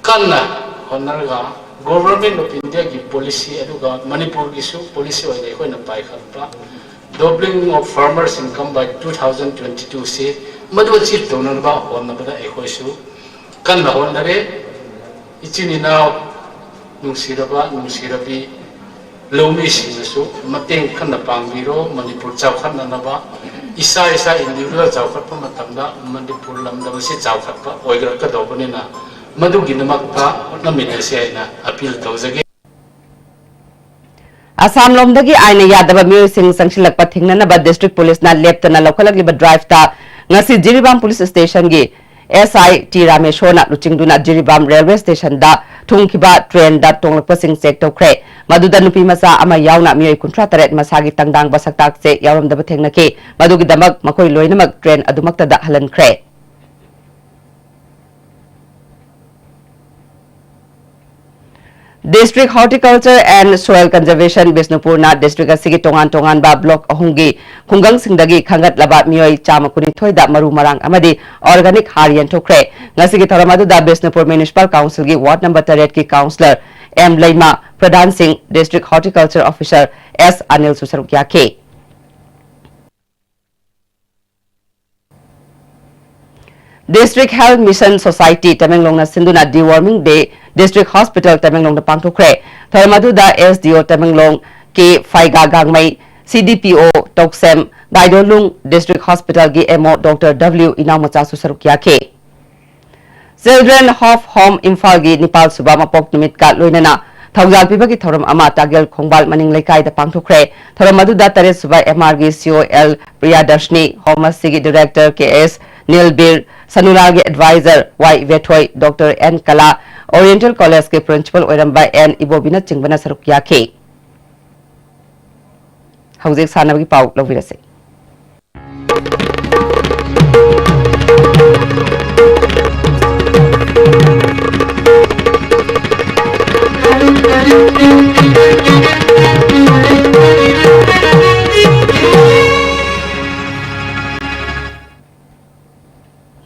Kanna Honorga Government of India ki policy aduga Manipur ki su policy wa dai na pai khalpa doubling of farmers income by 2022 se madu achieve tonan ba honna bada ekoi su kanna honare ichini na nungsirabi lomi sinasu mateng khanna pangbiro Manipur chau khanna na ba isa individual chawkhat pa matamda Manipur lamda si chawkhat pa oigra ka dobani na madugi namakta namina si na appeal tawjage Assam lomdagi aina yadaba myoy sing sangsilakpa thingnanaba district police na leptana lokalagliba drive ta ngasi Jiribam police station gi SI T Rameshona luchingduna Jiribam railway station da thungkiba train da tonglakpa sing check tokre maduda nupi masa ama yauna myoy kuntra taret masagi tangdang basaktak se yawramdaba thengnake madugi damak makoi loinamak train adumakta da halankre District Horticulture and Soil Conservation Bisnupur na district asigi tongan ba block ahungi khungang singdagi khangat laba mioi chama kuni thoida maru marang amadi organic harian thokre ngasigi tharamadu da Bisnupur Municipal Council gi ward number 3 ki councillor M Laima Pradhan Singh District Horticulture Officer S Anil Susarukya ke District Health Mission Society Tamenglong na sinduna deworming day District Hospital Tamenglong na pangthokre tharmadu da SDO Tamenglong ke Faiga Gangmai CDPO Toksem Gaidolung District Hospital gi MO Dr. W Inamacha Susarukya ke Children of Home Imphal gi Nepal Suba Mapok Numit ka loinana Thawjal pibagi thoram ama tagel khongbal maning laikai da pangthokre tharamadu da tare suba MR gi COL Priyadarshini Home Sigi Director KS Nilbir Sanulal ge advisor Y Vethoi Dr. N Kala Oriental College ke principal oiramba N Ibobina chingbana sarukya ke Haujik sanabagi pau lobirase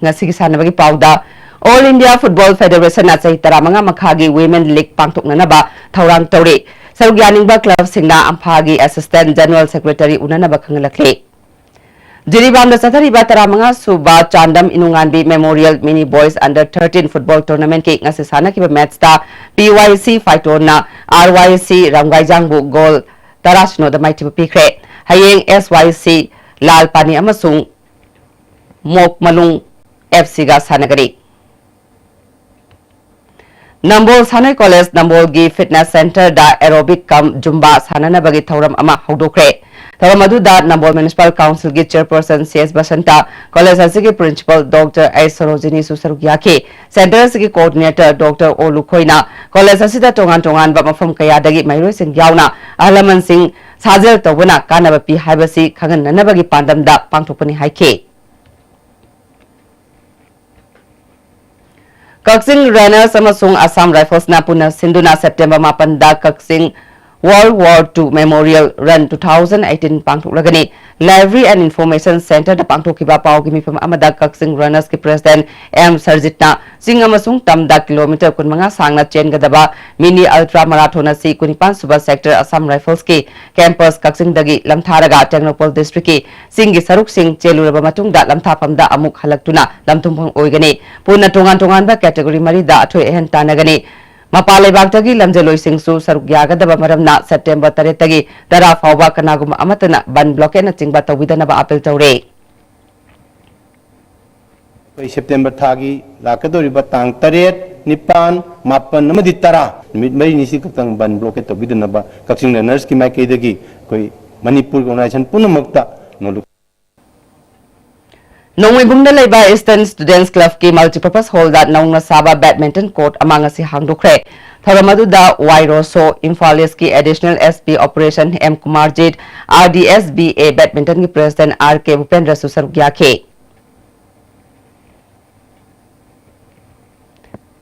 ngasi sanabagi pauda All India Football Federation na chahi taramanga makhagi Women League pangthokna ba thaurang tawri sarugyaningba club singna amphagi Assistant General Secretary unana ba khangalakle Jiribam da sathariba taramanga suba Chandam Inunganbi Memorial Mini Boys Under 13 Football Tournament ke ngasi sanakiba match ta PYC Fightorna RYC Ramgaijangbu goal tarashno da maitiba pikre hayeng SYC Lalpani amasung Mok Malung FC ga sanagari Nambol Sanai College Nambol gi Fitness Center da aerobic kam Jumba sanana bagi thauram ama hodokre thauram adu da Nambol Municipal Council gi Chairperson CS Basanta College asigi Principal Dr. A Sarojini Susarugyaki Center asigi Coordinator Dr. Olukhoina College asida tongan ba mafam kaya dagi mairoi sing yauna alaman sing sajel tawna kanaba pi haibasi khangan nanabagi pandam da pangthopani haike Kaksing Runners amasung Assam Rifles na puna sinduna September 8 da Kaksing World War II Memorial Run 2018 pangthuklagani Library and Information Center da pangthukiba pawgi mifam amada Kaksing Runners ki President M Sarjitna sing amasung tamda kilometer kunmanga sangna chen gadaba mini ultra marathon asi kunipan suba sector Assam Rifles ki campus Kaksing dagi lamtharaga Technopol district ki singi saruk sing cheluraba matungda lamthapamda amuk halaktuna lamtumpang oigani puna tongan ba category mari da athoi ehen tanagani Mapalai Bagtagi Lamjaloi Singsu Sarugyagadaba Maramna September 3 tagi Dara Fauba Kanaguma Amatana Ban Bloke na Chingba Tawidanaba Apel Taure September Tagi Lakadoriba Tang Taret Nipan Mapan Namadi Tara Midmay Nisi Katang Ban Bloke Tawidanaba Kaksing Runners ki Maike dagi koi Manipur organization Punamakta Nolu Nongwibungda Leba Eastern Students Club ki multipurpose hall da Nongna Saba Badminton Court amangasi hangdokre Tharamadu da Wairoso Imphal ki Additional SP Operation M Kumarjit RDSBA Badminton ki President RK Bhupendra Susarugyake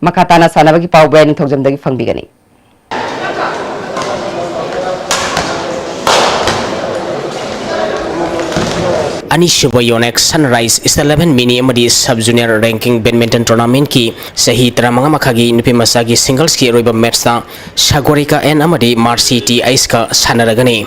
Makatana sanabagi pawben thogjamdagi fangbigani Anishuba Yonex Sunrise is 11 mini amadi sub junior ranking badminton tournament ki sahi tramanga makhagi nupi masagi singles ki roiba match ta Sagorika N amadi Marcy T Ice ka sanaragani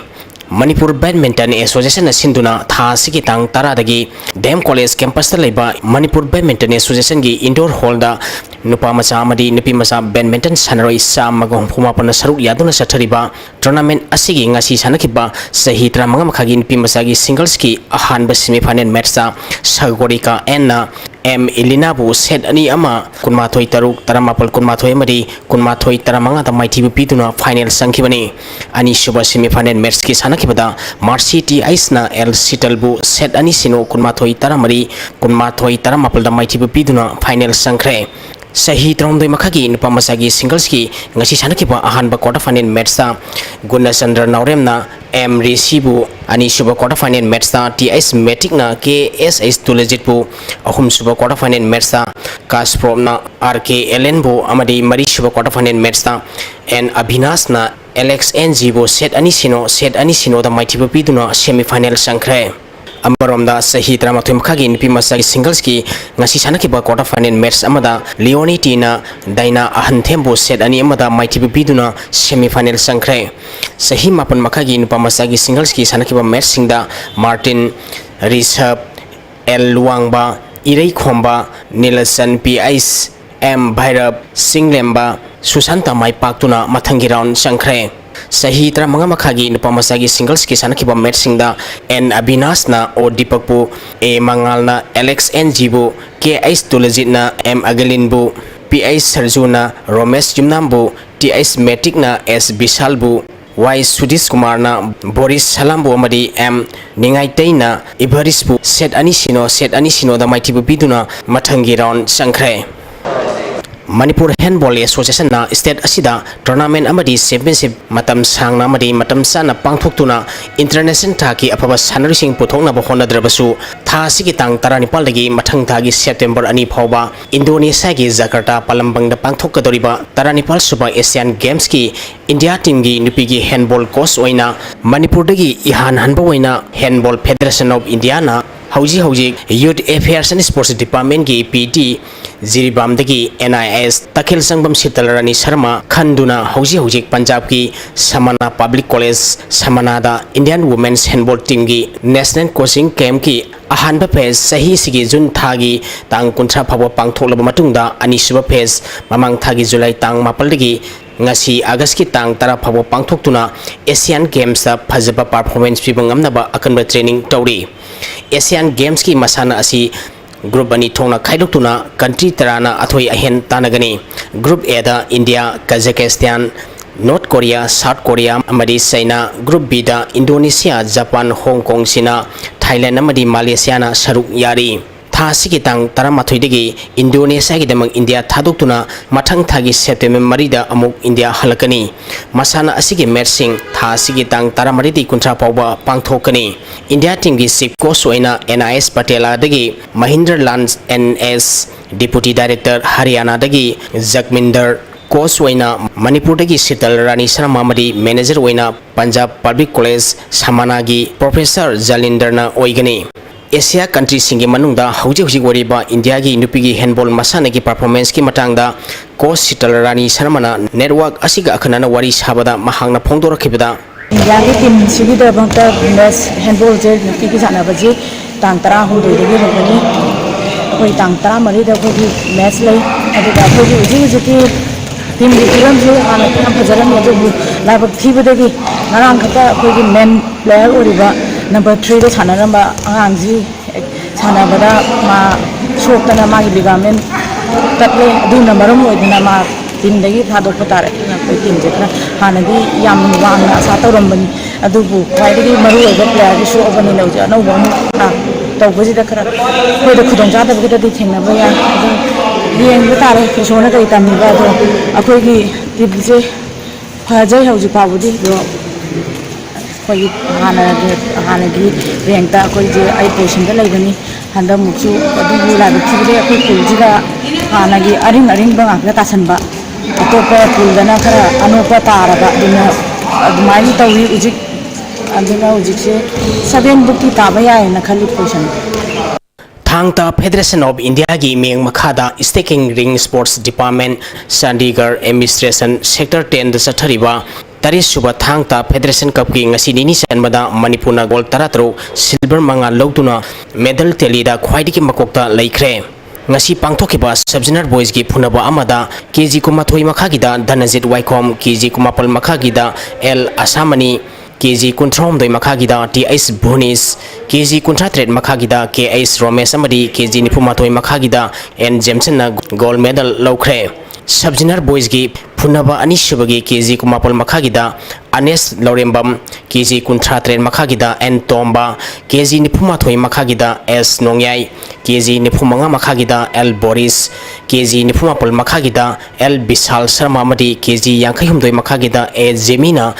Manipur Badminton Association Sinduna Tha Siki Tang Taradagi Dem College campus leba Manipur Badminton Association gi indoor hall da Nupa Macha Amadi Nupi Masa Badminton Sanaroi Sa Magong Phuma Pana Saruk Yaduna Sathariba Tournament Asigi Ngasi Sanakiba Sahi Tramanga Makhagi Nupi Masagi singles ki ahanba semi-final match ta Sagorika N na M Elinabu set ani ama kunmathoi taruk taramapal kunmathoi amadi kunmathoi taramanga ta maithibu piduna final sangkhibani ani suba semi-final match ki sanakibada Marcy T Ice na El Sitalbu set ani sino kunmathoi taramari kunmathoi taramapal da maithibu piduna final sangkhre Sahi Tromdoi Makhagi Nupa Masagi singles ki ngasi sanakiba ahanba quarter final match ta Gunasandra Naurem na M Resibu ani suba quarter final match ta TS Matic na KSS Tulajitbu ahum suba quarter final match ta Kasprom na RK Elenbo amadi mari suba quarter final match ta and Abhinas na Alex NGbo set ani sino da maithibu piduna semi final sangkhre Amaramda Sahi Dramathoi Makhagi Nupi Masagi singles ki ngasi sanakiba quarter final match amada Leoniti na Daina Ahanthembo set ani amada maithibu piduna semi final sangkhre Sahi Mapan Makhagi Nupa Masagi singles ki sanakiba match singda Martin Rishabh L Luangba Irei Khomba Nilasan P Ice M Bhairab Singlemba Susanta Mai Paktuna mathangi round sangkhre Sahi Tramanga Makhagi Nupa Masagi singles ki sanakiba match singda N Abhinas na O Dipakbu A Mangal na Alex NGbu K Ice Tulajit na M Agalinbu P Ice Sarjuna Romesh Jumnambu T Ice Matic na S Bishalbu Y Sudis Kumar na Boris Salambu amadi M Ningaitei na Ibarisbu set ani sino da maithibu piduna mathangi round sangkhre Manipur Handball Association na state asida tournament amadi championship matam sangna amadi matam sana pangthoktuna international thaki afaba sanarising puthokna ba honadrabasu tha sigi tang 19 dagi mathang thagi September 2 phawba Indonesia gi Jakarta Palembang da pangthokadoriba 19 suba Asian Games ki India team gi nupi gi handball coach oina Manipur dagi ihan hanba oina Handball Federation of India na Hauji Youth Affairs and Sports Department ki PT Jiribam dagi NIS Takhil Sangbam Sitalarani Sharma Khanduna Hauji Punjab ki Samana Public College Samana da Indian Women's Handball Team ki National Coaching Camp ki ahanba phase sahi sigi jun thagi tang kuntra phawa pangtholaba matungda anisuba phase mamang thagi July tang 4 dagi ngasi August ki tang 10 phawa pangthoktuna Asian Games da phajaba performance pibangamnaba akanba training tawri Asian Games ki masana asi Group ani thongna khaidoktuna country tarana athoi ahen tanagani Group A da India Kazakhstan North Korea South Korea amadi China Group B da Indonesia Japan Hong Kong sina Thailand amadi Malaysia na saruk yari tha sigi tang 13 dagi Indonesia gi damang India thadoktuna mathang thagi September 3 da amuk India halakani masana asigi matching tha sigi tang 13 di kuntra pawba pangthokani India team gi chief coach oina NIS Patela dagi Mahindra Lance NS Deputy Director Haryana dagi Jakminder Coach oina Manipur dagi Sital Rani Sharma amadi Manager oina Punjab Public College Samana gi Professor Jalinder na oigani Asia country singi manungda hauji wariba India gi nupi gi handball masana gi performance ki matangda Coach Sital Rani Sharma na network asiga akhanana wari sabada mahangna phongdora khibada India ki team sigi da bangta match handball je nupi gi jana baji tang 13 dagi hogani koi tang 13 da ko match lai aduga ko ji ki team di firam je ana kam fajaran ya jo labak thibadagi narang khata ko gi main player oriba number 3 da sanaramba angji sanabada ma shoktana ma gi ligament tatle du number mo idina ma team dagi thadok patare na ko team je kana hanadi yam wangna sa tawrambani adubu kwaidagi maru oiba player gi show obani no ja no bom na tawbuji da khara ko da khudong ja da bagi da thengna ba ya yeng tare kishona kai tamni ba do akoi gi team je phajai hauji pabudi do koi hana gi rengta koi je ai position da laibani handa muksu adu la bi thibde akoi kulji da hana gi aring ba ngak ta sanba atopa pulgana khara anopa taraba dina admai tawi ujik adina ujik se 7 bukti tabaya na khali position Thangta Federation of India gi meng makhada Staking Ring Sports Department Chandigarh Administration Sector 10 da sathariba Tari suba Thangta Federation Cup ki ngasi nini sanbada Manipurna gold 13 silver manga logtuna medal teli da khwaidiki makokta laikre ngasi pangthokiba subjunior boys gi phunaba amada KG kumathoi makhagida Dhanajit Waikom KG kumapal makhagida L Asamani KG Kuntrom doi makhagida TS Bhunis KG Kuntratret makhagida KS Romesh amadi KG Nipumatoi makhagida N Jameson na gold medal lawkhre subjunior boys gi phunaba anisubagi KG Kumapal makhagida Anes Laurembam KG Kuntratret makhagida N Tomba KG Nipumathoi makhagida S Nongyai KG Nipumanga makhagida L Boris KG Nipumapal makhagida L Bishal Sharma amadi KG Yankhayhumdoi makhagida A Jemina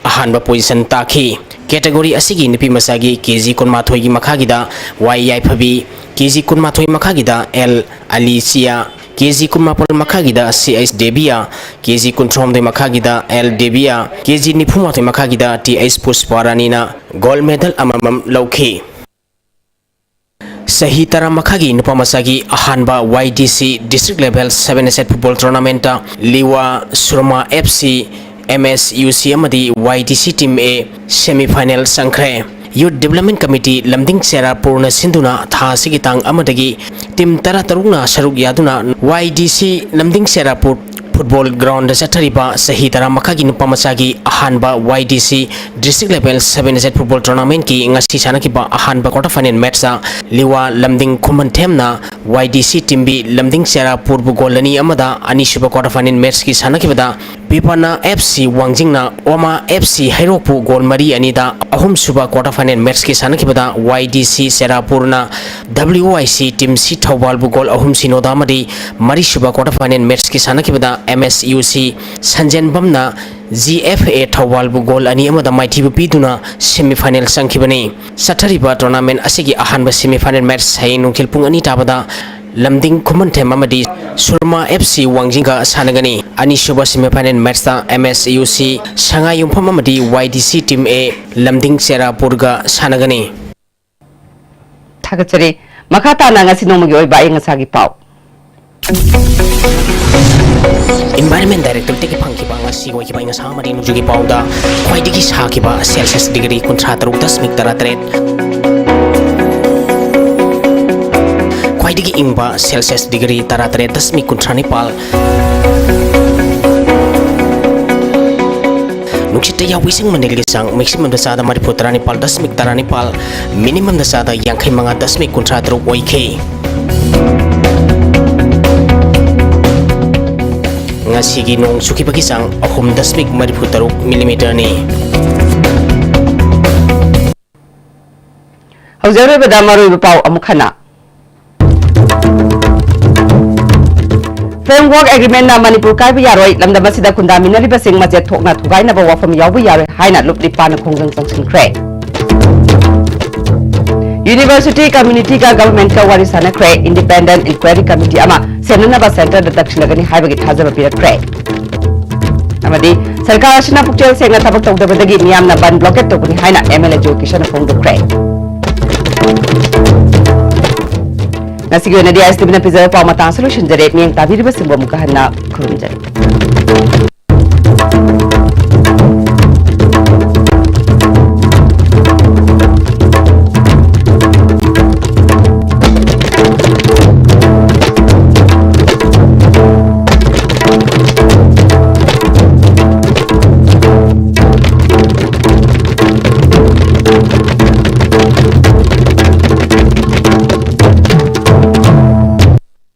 ahanba position takhi category asigi nipi masagi KG kunmathoi gi makhagida Y Yaiphabi KG kunmathoi makhagida L Alicia KG kunmapal makhagida CS Debia KG kuntrom de makhagida L Debia KG nipumathoi makhagida TS Pushparani na gold medal amamam lawkhi Sahi tara makhagi nupa masagi ahanba YDC district level 7 football tournament Liwa Surma FC MSUC amadi YDC team A semi-final sangkre Youth Development Committee Lamding Sera Purna Sinduna tha sigi tang amadagi team tara tarungna saruk yaduna YDC Lamding Sera football ground sathariba sahi tara makhagi nupa masagi ahanba YDC district level 7 football tournament ki ngasi sanakiba ahanba quarter final match sa Liwa Lamding Khuman Themna YDC team B Lamding Sera Purbu golani amada anisuba quarter final match ki sanakibada Pipana FC Wangjingna Oma FC Hairopu Gol Mari Anida Ahum Suba quarter final match ki sanakibada YDC Serapurna WIC Team C Thawal bu Gol Ahum Sinoda Madi Mari Suba quarter final match ki sanakibada MSUC Sanjan Bamna GFA Thawal bu Gol Ani Amada Mighty Piduna semi final Sankibani Satariba tournament asigi ahanba semi final match Hai Nungkil Pung Ani Tabada Lamding Kumante Mamadi Surma FC Wangjinga Sanagani Anishuba semi-final match ta MSUC Shanghai Yumpa Mamadi YDC Team A Lamding Serapurga Sanagani Thagachari Makata na ngasi nomagi oiba ay ngasagi pau Environment Director teki pangkiba ngasi goi kiba ngasa mari nujugi pau da khwai digi sa kiba Celsius degree kuntra taruk 10 tara tret Digi ingba Celsius degree taratare 10 kuntrani pal Nuksita ya wising manilgi sang maximum da sada mari putrani pal 10 tarani pal minimum da sada yang kai manga 10 kuntra truk oike Ngasigi nong suki bagi sang ahum 10 mari putaruk millimeter ni Hauzare bada maru pau amukhana Framework Agreement na Manipur kai bi yaroi lamda masida kunda minari basing majet thokna thugai na ba wafam yawu yare haina lupli pana khongjang sangsin kre University Community ka Government ka wari sana kre Independent Inquiry Committee ama senana ba center da dakshilagani haibagi thajaba pira kre amadi sarkar ashina pukchel sengna thabak tawdabadagi miyamna ban blockade tokuni haina MLA Jo Kishan phongdo kre Nasi guna dia estimate pizza pa mata solution jare miyang tabiri ba simbo mukahanna khurumjare